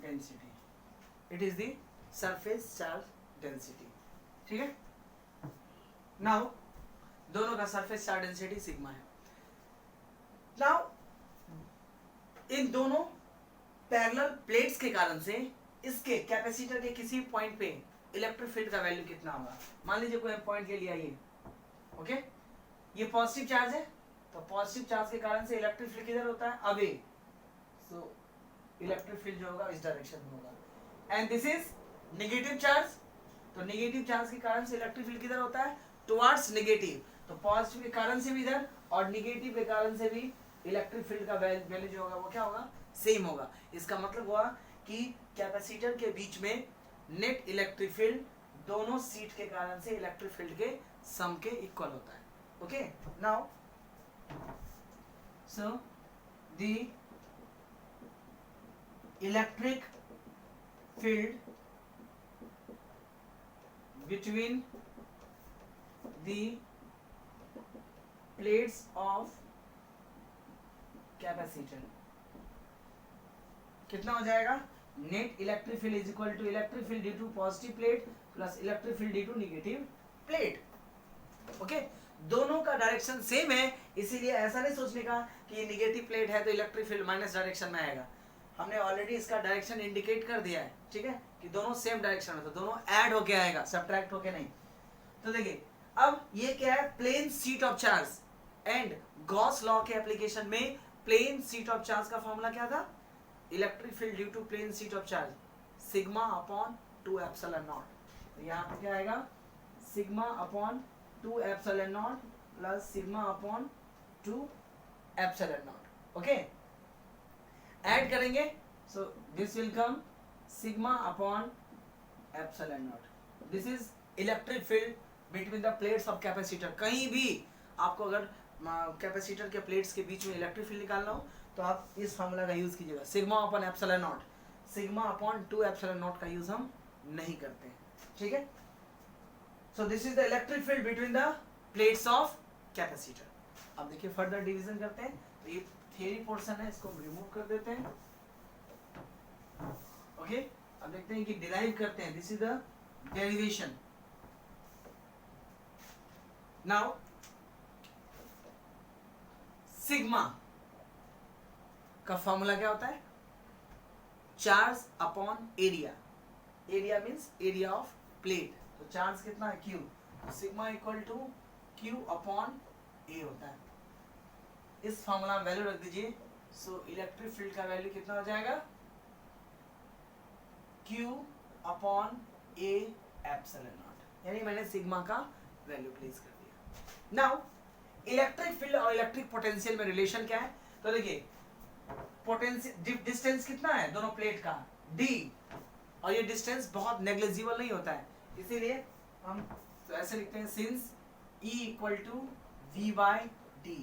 density. It is the surface charge density, ठीक है। नाउ दोनों का सरफेस चार्ज डेंसिटी सिग्मा है। नाउ इन दोनों पैरेलल प्लेट्स के कारण से इसके कैपेसिटर के किसी पॉइंट पे इलेक्ट्रिक फील्ड का वैल्यू कितना होगा। मान लीजिए कोई पॉइंट ले लिया ये, ओके, ये पॉजिटिव चार्ज है तो पॉजिटिव चार्ज के कारण से इलेक्ट्रिक फील्ड किधर होता है, अवे। सो इलेक्ट्रिक फील्ड जो होगा इस डायरेक्शन में होगा। And this is negative charge, तो नेगेटिव चार्ज के कारण से इलेक्ट्रिक फील्ड किधर होता है, टुवर्ड्स नेगेटिव। तो पॉजिटिव के कारण से भी इधर और नेगेटिव के कारण से भी इलेक्ट्रिक फील्ड का वैल्यू जो होगा वो क्या होगा, सेम होगा। इसका मतलब हुआ कि कैपेसिटर के बीच में नेट इलेक्ट्रिक फील्ड दोनों सीट के कारण से इलेक्ट्रिक फील्ड के सम के इक्वल होता है। Okay, now so the electric field between the plates of capacitor कितना हो जाएगा, net electric field is equal to electric field due to positive plate plus electric field due to negative plate. Okay, दोनों का direction same है, इसीलिए ऐसा नहीं सोचने का कि ये नेगेटिव प्लेट है तो इलेक्ट्रिक फील्ड माइनस डायरेक्शन में आएगा। हमने ऑलरेडी इसका डायरेक्शन इंडिकेट कर दिया है, ठीक है, कि दोनों सेम डायरेक्शन में, तो दोनों ऐड होके आएगा, सब्ट्रैक्ट होके नहीं। तो देखिए अब ये क्या है, plane sheet of charge and Gauss law के एप्लीकेशन में प्लेन सीट ऑफ चार्ज का फॉर्मूला क्या था, electric field due to plane sheet of charge sigma upon 2 epsilon naught. तो यहाँ पे क्या आएगा, sigma upon 2 epsilon naught plus sigma upon 2 epsilon naught. Okay, add करेंगे, so this will come sigma upon epsilon naught. This is electric field between the plates of capacitor. कहीं भी आपको अगर कैपेसिटर के प्लेट्स के बीच में इलेक्ट्रिक फील्ड निकालना हो तो आप इस फॉर्मूला का यूज कीजिएगा, sigma upon epsilon not. Sigma upon 2 epsilon not का यूज हम नहीं करते हैं, ठीक है। So this is the electric field between the plates of capacitor. अब देखिए फर्दर डिवीजन करते हैं, तो ये थियरी पोर्शन है, इसको रिमूव कर देते हैं। ओके, अब देखते हैं कि डिराइव करते हैं, this is the derivation. Now sigma का फॉर्मूला क्या होता है, charge upon area. Area means area of plate, तो चार्ज कितना है Q, तो sigma equal to Q upon A होता है। इस फॉर्मूला में वैल्यू रख दीजिए, सो इलेक्ट्रिक फील्ड का वैल्यू कितना हो जाएगा, Q upon A epsilon naught, यानी मैंने सिग्मा का वैल्यू प्लेस कर दिया। नाउ इलेक्ट्रिक फील्ड और इलेक्ट्रिक पोटेंशियल में रिलेशन क्या है, तो देखिए पोटेंशियल डिस्टेंस कितना है दोनों प्लेट का, d, और ये डिस्टेंस बहुत नेग्लिजिबल नहीं होता है, इसीलिए हम तो ऐसे लिखते हैं since E equal to V by D,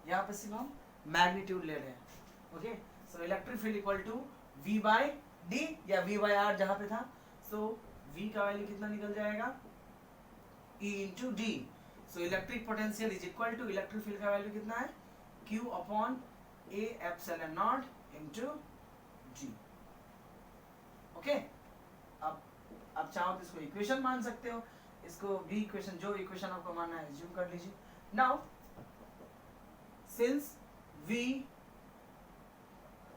यहाँ पे सिर्फ हम मैग्नीट्यूड ले रहे हैं। Okay, so electric field equal to V by D या V बाई आर जहाँ पे था, सो V का वैल्यू कितना निकल जाएगा, E into D. So electric potential is equal to electric field का वैल्यू कितना है, Q upon A epsilon naught into G। Okay, अब चाहो तो इसको इक्वेशन मान सकते हो, इसको भी इक्वेशन, जो इक्वेशन आपको मानना है एज्यूम कर लीजिए। Now since we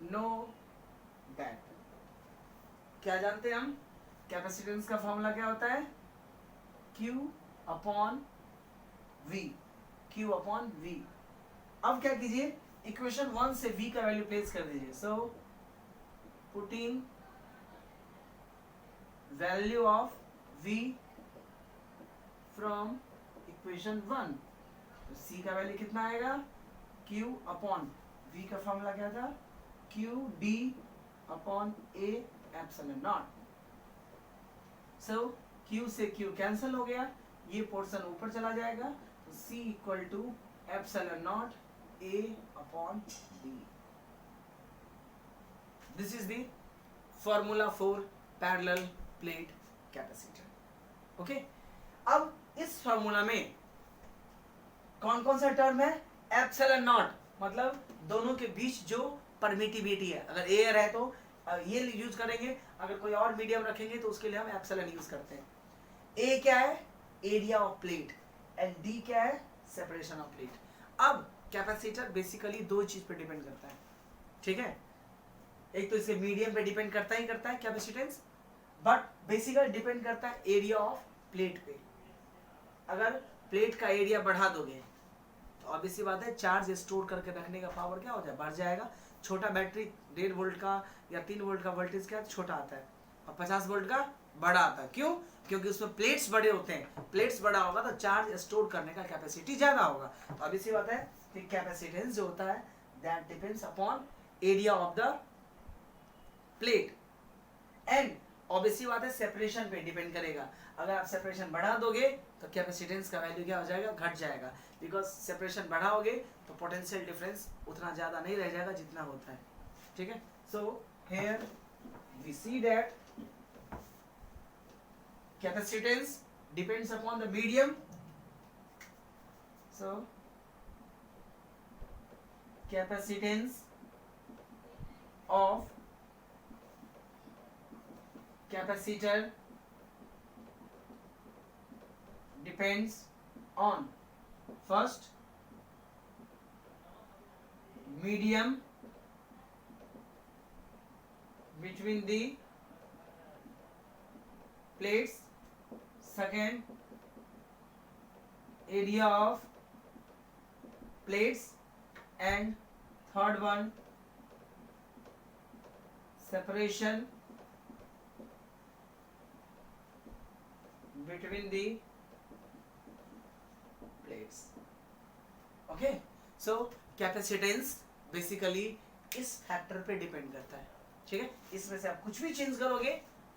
know that, क्या जानते हैं हम, कैपेसिटेंस का फॉर्मूला क्या होता है, Q upon V, Q upon V। अब क्या कीजिए, इक्वेशन 1 से V का वैल्यू प्लेस कर दीजिए, so putting value of V from equation 1, तो C का वैल्यू कितना आएगा, Q अपॉन V का फॉर्मूला क्या था, Q D upon A epsilon naught. So Q से Q कैंसिल हो गया, ये पोर्शन ऊपर चला जाएगा, तो C equal to epsilon naught A upon D। This is the formula for parallel plate capacitor. Okay, अब इस फॉर्मूला में कौन कौन सा टर्म है, एप्सिलॉन नॉट, मतलब दोनों के बीच जो परमिटिविटी है, अगर एयर है तो ये यूज करेंगे, अगर कोई और मीडियम रखेंगे तो उसके लिए हम एप्सिलॉन यूज करते हैं। ए क्या है, area of plate, and D क्या है, सेपरेशन ऑफ प्लेट। अब कैपेसिटर बेसिकली दो चीज पे डिपेंड करता है, ठीक है, एक तो इसके मीडियम पे डिपेंड करता ही करता है कैपेसिटेंस, बट बेसिकली डिपेंड करता है एरिया ऑफ प्लेट पे। अगर प्लेट का एरिया बढ़ा दोगे तो ऑब्वियस सी बात है चार्ज स्टोर करके रखने का पावर क्या हो जाए, बढ़ जाएगा। छोटा बैटरी 1.5 वोल्ट का या 3 वोल्ट का वोल्टेज क्या छोटा आता है, और 50 वोल्ट का बड़ा आता है। क्यों, क्योंकि उसमें प्लेट्स बड़े होते हैं, प्लेट्स बड़ा होगा तो चार्ज स्टोर करने का कैपेसिटी ज्यादा होगा। तो ऑब्वियस सी बात है कि कैपेसिटेंस जो होता है that depends upon area of the plate, and obviously बात है सेपरेशन पे डिपेंड करेगा। अगर आप सेपरेशन बढ़ा दोगे तो कैपेसिटेंस का वैल्यू क्या हो जाएगा, घट जाएगा, बिकॉज सेपरेशन बढ़ाओगे तो पोटेंशियल डिफरेंस उतना ज्यादा नहीं रह जाएगा जितना होता है, ठीक है। So here we see that capacitance depends upon the medium, so capacitance of capacitor depends on first medium between the plates, second area of plates, and third one separation between the plates. Okay, so capacitance basically इस factor पे depend करता है, ठीक है। इसमें से आप कुछ भी चेंज करोगे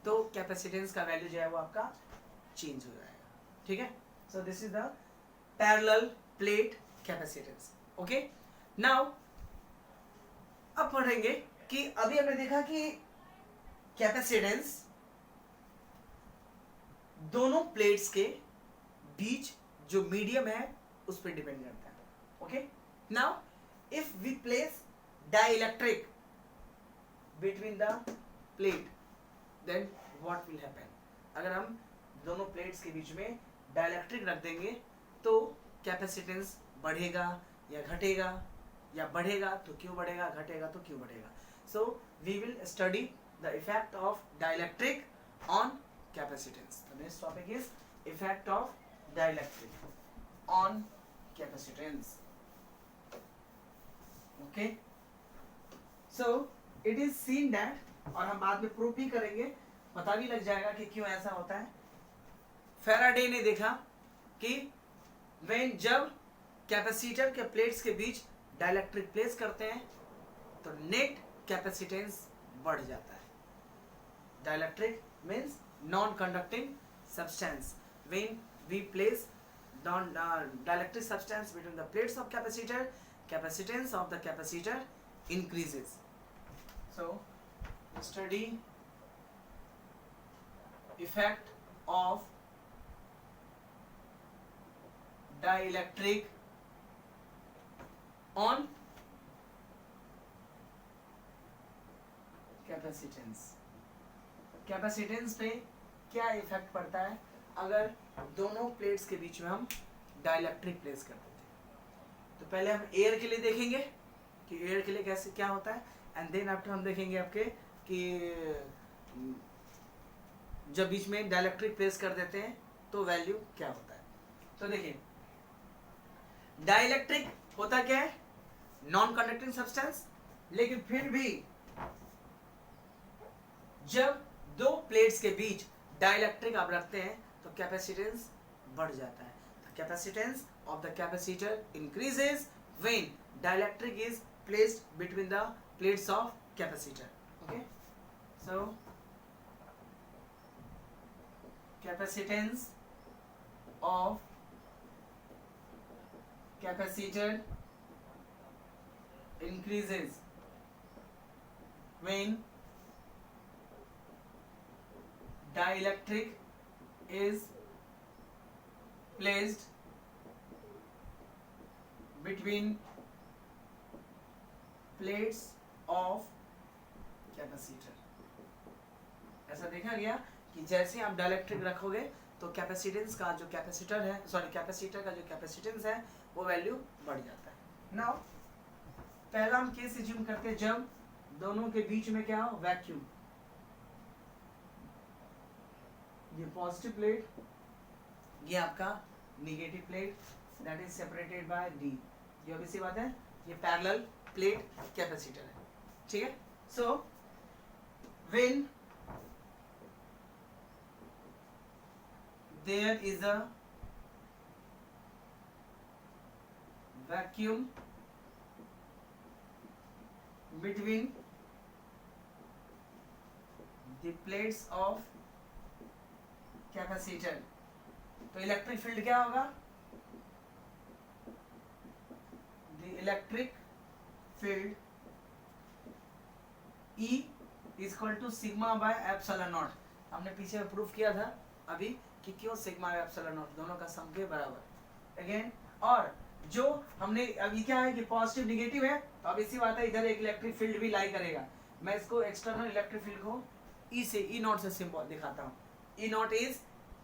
तो कैपेसिटेंस का वैल्यू जो है वो आपका चेंज हो जाएगा, ठीक है। So this is the parallel plate capacitance. Okay, now अब पढ़ेंगे कि अभी हमने देखा कि कैपेसिटेंस दोनों प्लेट्स के बीच जो मीडियम है उस पर डिपेंड करता है। Okay, now if we place dielectric between the plate then what will happen. अगर हम दोनों प्लेट्स के बीच में डाइलेक्ट्रिक रख देंगे तो कैपेसिटेंस बढ़ेगा या घटेगा, या बढ़ेगा तो क्यों बढ़ेगा, घटेगा तो क्यों बढ़ेगा। So we will study the effect of dielectric on capacitance. The next topic is effect of dielectric on capacitance. Okay, so it is seen that, और हम बाद में प्रूव भी करेंगे, पता भी लग जाएगा कि क्यों ऐसा होता है। फैराडे ने देखा कि when जब कैपेसिटर के प्लेट्स के बीच डाइलेक्ट्रिक प्लेस करते हैं तो नेट कैपेसिटेंस बढ़ जाता है। Dielectric means non-conducting substance. When we place dielectric substance between the plates of capacitor, capacitance of the capacitor increases. So study effect of dielectric on capacitance. Capacitance पे क्या effect पड़ता है अगर दोनों प्लेट्स के बीच में हम डाइलेक्ट्रिक प्लेस कर देते हैं। तो पहले हम एयर के लिए देखेंगे कि एयर के लिए कैसे क्या होता है, एंड देन आफ्टर हम देखेंगे आपके कि जब बीच में डाइलेक्ट्रिक प्लेस कर देते हैं तो वैल्यू क्या होता है। तो देखिए, डाइलेक्ट्रिक होता क्या है, नॉन कंडक्टिंग सब्सटेंस, लेकिन फिर भी जब दो प्लेट्स के बीच डाइलेक्ट्रिक आप रखते हैं तो कैपेसिटेंस बढ़ जाता है। The capacitance of the capacitor increases when dielectric is placed between the plates of capacitor. Okay, so capacitance of capacitor increases when dielectric is placed between plates of capacitor। ऐसा देखा गया कि जैसे आप डाइलेक्ट्रिक रखोगे तो कैपेसिटेंस का जो कैपेसिटर है, सॉरी कैपेसिटर का जो कैपेसिटेंस है वो वैल्यू बढ़ जाता है। नाउ पहला हम केस एज्यूम करते हैं जब दोनों के बीच में क्या हो, वैक्यूम। ये पॉजिटिव प्लेट, ये आपका negative plate, that is separated by D. ये obvious सी बात है, ये पैरेलल प्लेट कैपेसिटर है, ठीक है। So when there is a vacuum between the plates of capacitor, तो इलेक्ट्रिक फील्ड क्या होगा, the electric field E is equal to sigma by epsilon naught। हमने पीछे में प्रूफ किया था अभी कि क्यों सिग्मा एप्सिलॉन नॉट दोनों का सम के बराबर अगेन। और जो हमने अभी क्या है कि पॉजिटिव निगेटिव है, तो अब इसी बात है इधर एक इलेक्ट्रिक फील्ड भी लाई करेगा। मैं इसको एक्सटर्नल इलेक्ट्रिक फील्ड को ई से ई नॉट से सिंबल दिखाता हूँ। E naught is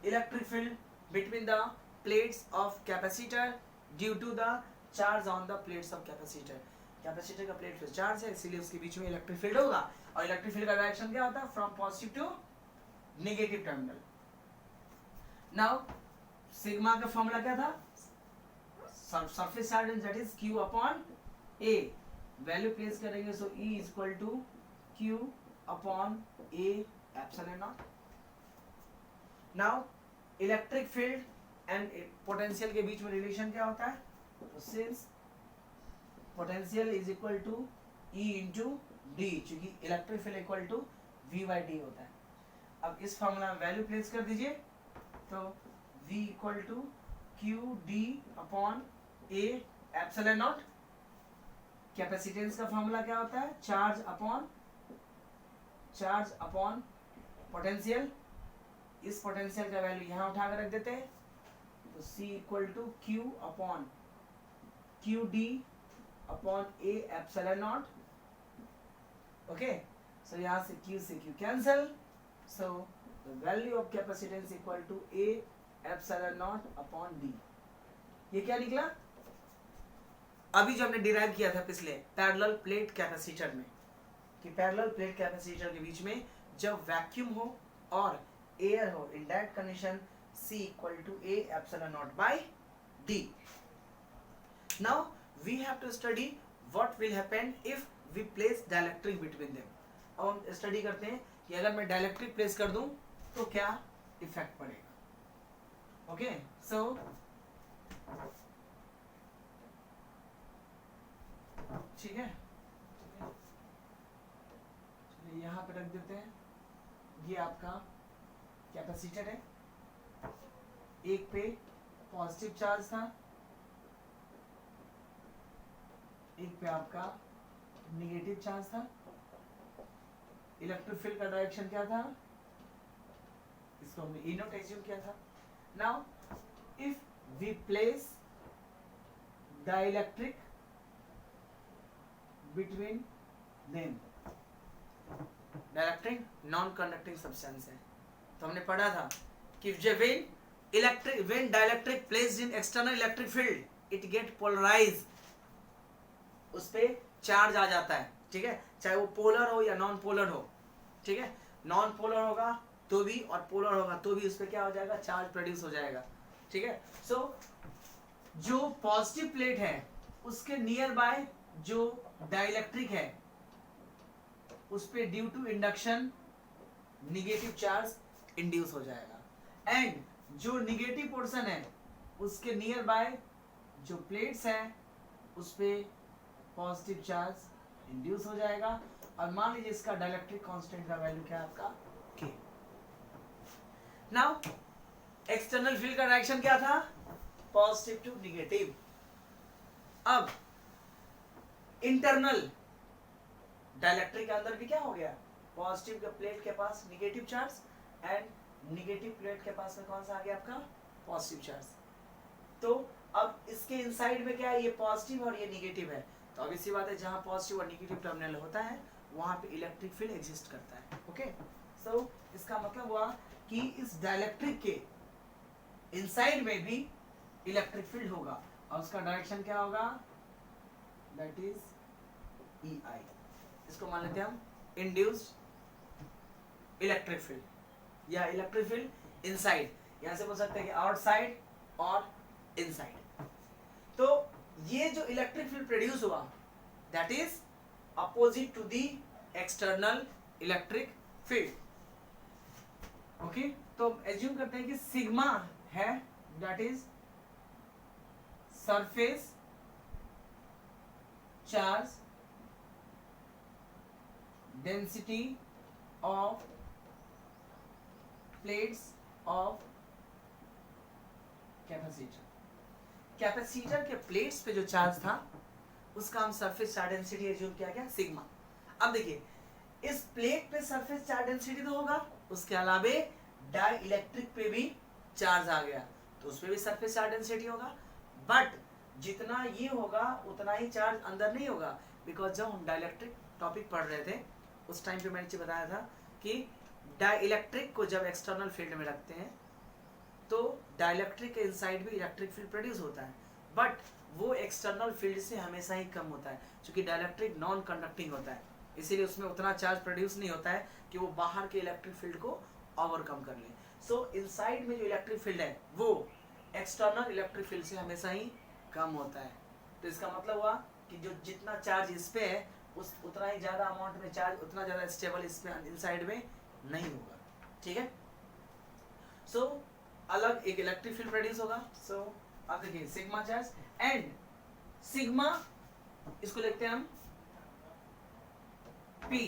electric field between the plates of capacitor due to the charge on the plates of capacitor. Capacitor का प्लेट पे चार्ज है इसीलिए उसके बीच में इलेक्ट्रिक फील्ड होगा, और इलेक्ट्रिक फील्ड का डायरेक्शन क्या होता है, from positive to negative terminal. Now sigma का फॉर्मूला क्या था, surface charge that is q upon a, value place करेंगे so E is equal to q upon a epsilon naught. Now electric field and potential के बीच में relation क्या होता है? तो since potential is equal to E into D, चूंकि electric field equal to V by D होता है. अब इस फॉर्मूला में वैल्यू प्लेस कर दीजिए तो V equal to Q D upon A epsilon naught. Capacitance का फॉर्मूला क्या होता है? Charge upon potential. इस पोटेंशियल का वैल्यू यहां उठा कर रख देते हैं तो C equal to Q upon Q D upon A epsilon naught. Okay, so यहां से Q cancel. So the value of capacitance equal to A epsilon naught upon D. ये क्या निकला? अभी जो हमने डिराइव किया था पिछले पैरेलल प्लेट कैपेसिटर में, कि पैरेलल प्लेट कैपेसिटर के बीच में जब वैक्यूम हो और एयर हो in that condition C equal to A epsilon naught by D. Now we have to study what will happen if we place dielectric between them. अब हम स्टडी करते हैं कि अगर मैं डाइलेक्ट्रिक प्लेस कर दूं तो क्या इफेक्ट पड़ेगा. ओके, सो ठीक है, चलिए यहाँ पे रख देते हैं. ये आपका कैपेसिटर है, एक पे पॉजिटिव चार्ज था, एक पे आपका नेगेटिव चार्ज था. इलेक्ट्रिक फील्ड का डायरेक्शन क्या था? इसको हमने ई नॉट एज्यूम किया था. Now if we place dielectric between them, dielectric non conducting substance है, तो हमने पढ़ा था कि when dielectric placed in external electric field it get polarise, उस पे चार्ज आ जाता है. ठीक है, चाहे वो पोलर हो या नॉन पोलर हो. ठीक है, नॉन पोलर होगा तो भी और पोलर होगा तो भी उस पे क्या हो जाएगा? चार्ज प्रोड्यूस हो जाएगा. ठीक है, सो जो पॉजिटिव प्लेट है उसके नियर बाय जो डाइलेक्ट्रिक है उस पे due to induction negative charge induce हो जाएगा. एंड जो निगेटिव पोर्शन है उसके नियर बाय जो प्लेट्स हैं उस पे पॉजिटिव चार्ज इंड्यूस हो जाएगा. और मान लीजिए इसका डाइलेक्ट्रिक कांस्टेंट का वैल्यू क्या है आपका? K. नाउ एक्सटर्नल फील्ड का डायरेक्शन क्या था? Positive to negative. अब इंटरनल डाइलेक्ट्रिक के अंदर भी क्या हो गया? पॉजिटिव के प्लेट के पास negative charge and negative plate के पास में कौन सा आ गया आपका? Positive charge. तो अब इसके इनसाइड में क्या है? ये पॉजिटिव और ये निगेटिव है. तो अब इसी बात है, जहां पॉजिटिव और निगेटिव टर्मिनल होता है वहां पे इलेक्ट्रिक फील्ड एग्जिस्ट करता है. ओके, सो इसका मतलब हुआ कि इस डाइलेक्ट्रिक के इनसाइड में भी इलेक्ट्रिक फील्ड होगा और उसका डायरेक्शन क्या होगा? That is EI. इसको मान लेते हैं हम इंड्यूस्ड इलेक्ट्रिक फील्ड या इलेक्ट्रिक फील्ड इनसाइड. यहां से बोल सकते हैं कि आउटसाइड और इनसाइड. तो ये जो इलेक्ट्रिक फील्ड प्रोड्यूस हुआ that is opposite to the external electric field. Okay, तो एज्यूम करते हैं कि सिग्मा है that is surface charge density of plates of capacitor. Capacitor के प्लेट्स पे जो चार्ज था उसका हम सरफेस चार्ज डेंसिटी एज्यूम किया गया सिग्मा. अब देखिए इस प्लेट पे सरफेस चार्ज डेंसिटी तो होगा, उसके अलावे डाई इलेक्ट्रिक पे भी चार्ज आ गया तो उस पे भी सरफेस चार्ज डेंसिटी होगा. बट जितना ये होगा उतना ही चार्ज अंदर नहीं होगा, बिकॉज जब हम डाइलेक्ट्रिक टॉपिक पढ़ रहे थे उस टाइम पे मैंने बताया था कि डाई इलेक्ट्रिक को जब एक्सटर्नल फील्ड में रखते हैं तो डाइलेक्ट्रिक के इनसाइड भी इलेक्ट्रिक फील्ड प्रोड्यूस होता है, बट वो एक्सटर्नल फील्ड से हमेशा ही कम होता है क्योंकि डाइलेक्ट्रिक नॉन कंडक्टिंग होता है, इसीलिए उसमें उतना चार्ज प्रोड्यूस नहीं होता है कि वो बाहर के इलेक्ट्रिक फील्ड को ओवरकम कर ले. सो इनसाइड में जो इलेक्ट्रिक फील्ड है वो एक्सटर्नल इलेक्ट्रिक फील्ड से हमेशा ही कम होता है। तो इसका मतलब हुआ कि जो जितना चार्ज इस पे है उस उतना ही ज्यादा अमाउंट में चार्ज उतना ज्यादा स्टेबल इस पे इनसाइड में नहीं होगा। ठीक है, सो अलग एक इलेक्ट्रिक फील्ड प्रोड्यूस होगा। सो अब देखिए सिग्मा चार्ज एंड सिग्मा, इसको लिखते हैं हम P,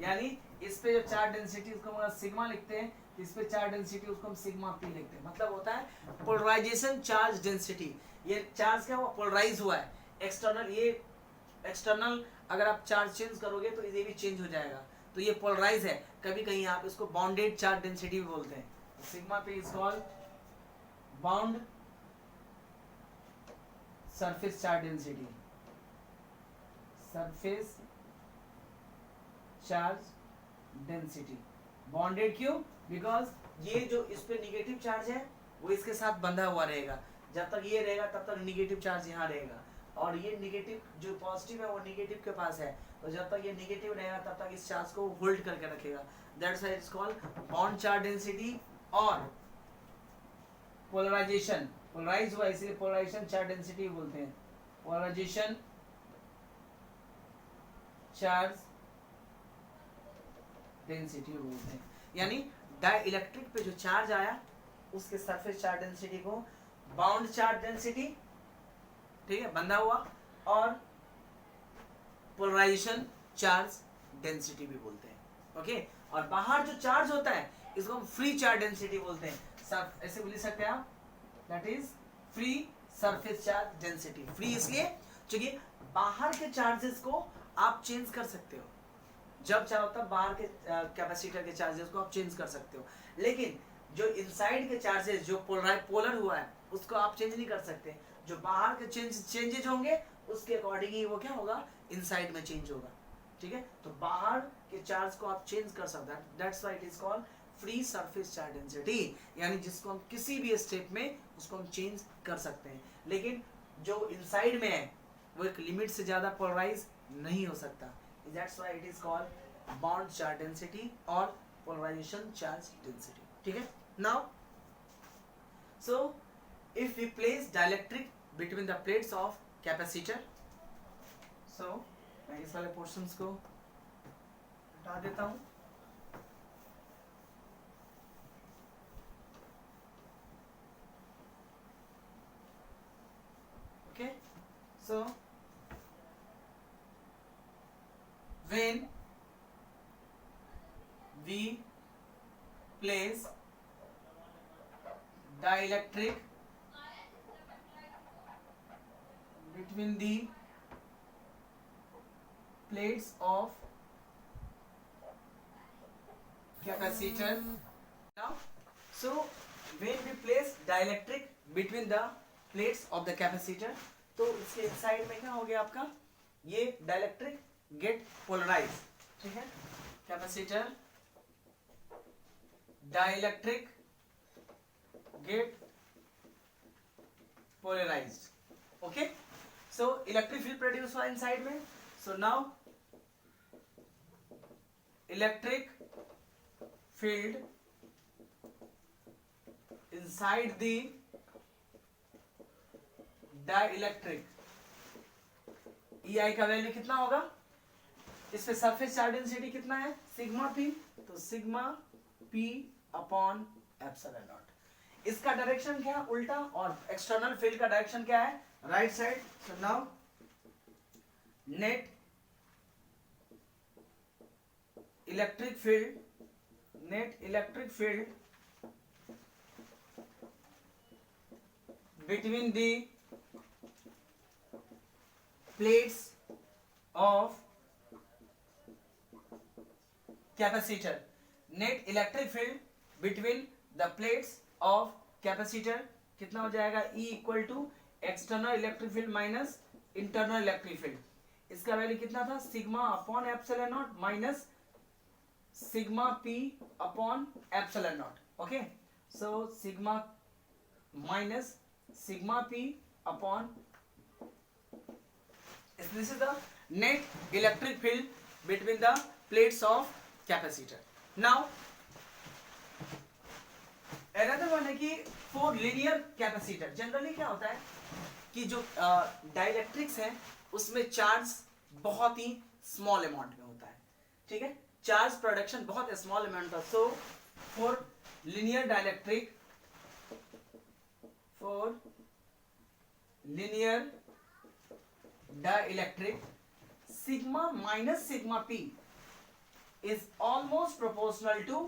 यानी इस पे जो चार्ज डेंसिटी उसको हम सिग्मा लिखते हैं, इस पे चार्ज डेंसिटी उसको हम सिग्मा P लिखते हैं। मतलब होता है पोलराइजेशन चार्ज डेंसिटी। ये चार्ज क्या हुआ, पोलराइज हुआ है। एक्सटर्नल, ये एक्सटर्नल अगर आप चार्ज चेंज करोगे तो ये भी चेंज हो जाएगा, तो ये पोलराइज है। कभी कहीं आप इसको बाउंडेड चार्ज डेंसिटी भी बोलते हैं। Sigma P is called bound surface charge density, surface charge density. Bonded क्यों, बिकॉज ये जो इस पे निगेटिव चार्ज है वो इसके साथ बंधा हुआ रहेगा। जब तक ये रहेगा तब तक निगेटिव चार्ज यहाँ रहेगा, और ये निगेटिव जो पॉजिटिव है वो निगेटिव के पास है, तो जब तक ये निगेटिव रहेगा तब तक इस चार्ज को होल्ड करके रखेगा। That's why it's called bond charge density. और पोलराइजेशन, पोलराइज हुआ इसलिए पोलराइजेशन चार्ज डेंसिटी बोलते हैं। पोलराइजेशन चार्ज डेंसिटी बोलते हैं, यानी डाइइलेक्ट्रिक पे जो चार्ज आया उसके सरफेस चार्ज डेंसिटी को बाउंड चार्ज डेंसिटी, ठीक है, बंधा हुआ, और पोलराइजेशन चार्ज डेंसिटी भी बोलते हैं। ओके, और बाहर जो चार्ज होता है इसको हम फ्री चार्ज डेंसिटी बोलते हैं। सब ऐसे बोल सकते हैं आप, that is free surface charge density. Free इसलिए क्योंकि बाहर के चार्जेस को आप चेंज कर सकते हो, जब चाहो तब बाहर के कैपेसिटर के चार्जेस को आप चेंज कर सकते हो, लेकिन जो इनसाइड के चार्जेस जो पोलर हुआ है उसको आप चेंज नहीं कर सकते। जो बाहर के चेंजेज होंगे उसके अकॉर्डिंग ही वो क्या होगा, इनसाइड में चेंज होगा। ठीक है, तो बाहर के चार्ज को आप चेंज कर सकते हैं। That's why it is called free surface charge density, यानी जिसको हम किसी भी स्टेप में उसको हम चेंज कर सकते हैं, लेकिन जो इनसाइड में है वो एक लिमिट से ज्यादा पोलराइज नहीं हो सकता। That's why it is called bond charge density और पोलराइजेशन चार्ज डेंसिटी। ठीक है, now so if we place dielectric between the plates of capacitor, so मैं इस वाले पोर्शंस को हटा देता हूं। Okay, so when we place dielectric between the plates of capacitor, now so when we place dielectric between the plates of the capacitor, तो इसके side में क्या हो गया आपका, ये डाइलेक्ट्रिक गेट पोलराइज। ठीक है, capacitor dielectric get polarised. Okay, so electric field produce हुआ इनसाइड में। So now electric field inside the dielectric, EI का वैल्यू कितना होगा, इस पे सरफेस चार्ज डेंसिटी कितना है, सिग्मा P, तो sigma P upon epsilon naught. इसका डायरेक्शन क्या है, उल्टा, और एक्सटर्नल फील्ड का डायरेक्शन क्या है, right side. So now net electric field between the plates of capacitor, net electric field between the plates of capacitor कितना हो जाएगा, E equal to external electric field minus internal electric field. इसका value कितना था, sigma upon epsilon naught minus sigma P upon epsilon naught. Okay, so sigma minus sigma P upon, this is the net electric field between the plates of capacitor. Now another one है कि for linear capacitor, generally क्या होता है कि जो dielectrics है उसमें charge बहुत ही स्मॉल अमाउंट में होता है, ठीक है, चार्ज प्रोडक्शन बहुत स्मॉल अमाउंट का। So for linear dielectric, for linear dielectric, sigma minus sigma p is almost proportional to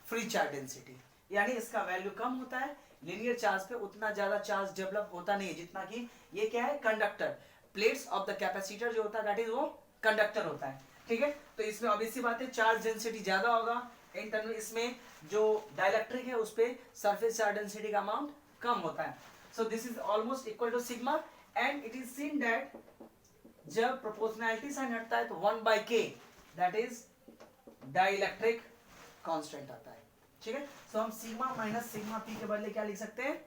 free charge density, यानी इसका वैल्यू कम होता है, लिनियर चार्ज पे उतना ज्यादा चार्ज डेवलप होता नहीं है जितना कि ये क्या है, conductor, plates of the capacitor जो होता है दैट इज वो कंडक्टर होता है, ठीक है। तो इसमें ऑब्वियसली बात है चार्ज डेंसिटी ज्यादा होगा, इन टर्म में इसमें जो डाइलेक्ट्रिक है उस पे सरफेस चार्ज डेंसिटी का अमाउंट कम होता है। So this is almost equal to sigma and it is seen that जब प्रोपोर्शनैलिटी साइन हटता है तो 1/k that is dielectric constant आता है, ठीक है। सो हम सिग्मा माइनस सिग्मा पी के बदले क्या लिख सकते हैं,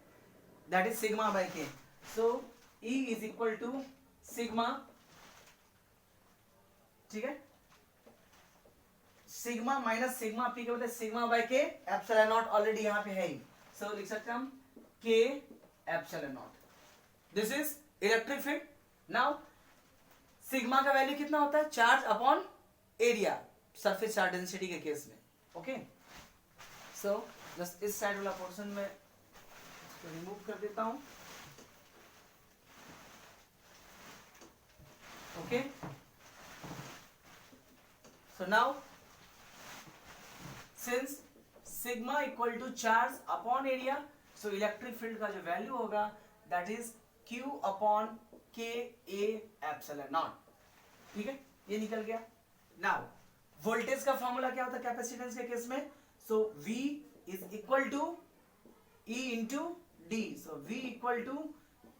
that is sigma by K. So E is equal to sigma, ठीक है, सिग्मा माइनस सिग्मा पी के बदले sigma by K, epsilon naught already यहां पे है ही, सो लिख सकते हैं हम K epsilon naught. This is electric field. Now sigma का वैल्यू कितना होता है, charge upon area, surface charge density के केस में, ओके। सो जस्ट इस साइड वाला पोर्शन में इसको रिमूव कर देता हूं, okay. So now since sigma equal to charge upon area, so electric field का जो वैल्यू होगा that is Q upon K A epsilon not, ठीक है, ये निकल गया। नाउ वोल्टेज का फॉर्मूला क्या होता है कैपेसिटेंस के केस में, so V is equal to E into D, so V equal to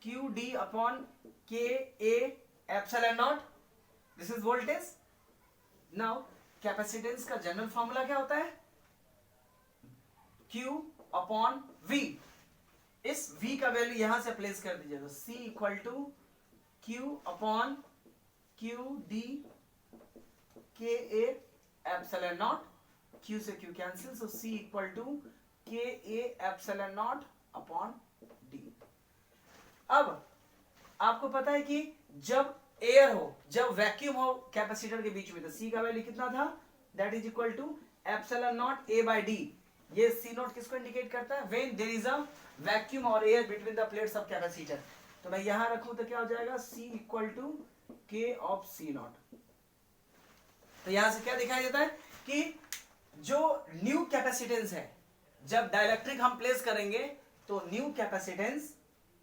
Q D upon K A epsilon naught, this is voltage. Now capacitance का जनरल फॉर्मूला क्या होता है, Q अपॉन V, इस V का value यहां से place कर दीजिए, तो C equal to Q upon Q D K A epsilon naught, Q से Q cancel, so C equal to K A epsilon naught upon D. अब आपको पता है कि जब एयर हो, जब वैक्यूम हो कैपेसिटर के बीच में, तो C का वैल्यू कितना था, that is equal to epsilon naught A by D. ये C नॉट किसको इंडिकेट करता है, when there is a vacuum और air between the plates of capacitor. तो मैं यहां रखूं तो क्या हो जाएगा, C equal to K of C naught. तो यहां से क्या दिखाई देता है कि जो न्यू कैपेसिटेंस है, जब डाइलेक्ट्रिक हम प्लेस करेंगे तो new capacitance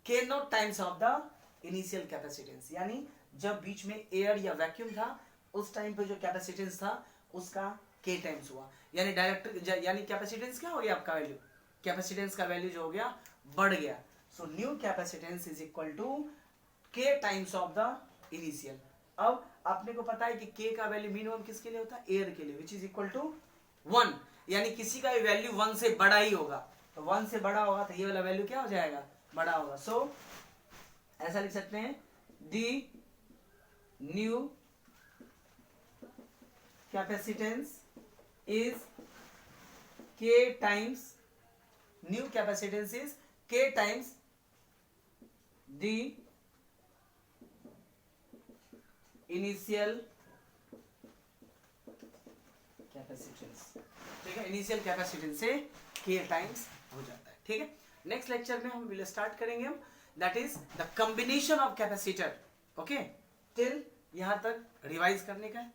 K not times of the initial capacitance, यानी जब बीच में एयर या वैक्यूम था उस टाइम पे जो कैपेसिटेंस था उसका K टाइम्स हुआ, यानी डाइलेक्ट्रिक यानी कैपेसिटेंस क्या हो गया आपका वैल्यू, कैपेसिटेंस का वैल्यू जो हो गया बढ़ गया। So new capacitance is equal to K times of the initial. अब आपने को पता है कि K का वैल्यू मिनिमम किसके लिए होता है, एयर के लिए, विच इज इक्वल टू 1, यानी किसी का भी वैल्यू 1 से बड़ा ही होगा, तो 1 से बड़ा होगा तो ये वाला वैल्यू क्या हो जाएगा, बड़ा होगा। सो ऐसा लिख सकते हैं दी new capacitance is K times, new capacitance is K times the initial capacitance, ठीक है, इनिशियल कैपेसिटेंस से K टाइम्स हो जाता है, ठीक है। नेक्स्ट लेक्चर में हम विल स्टार्ट करेंगे हम, that is the combination of capacitor, okay. Till यहां तक रिवाइज करने का है।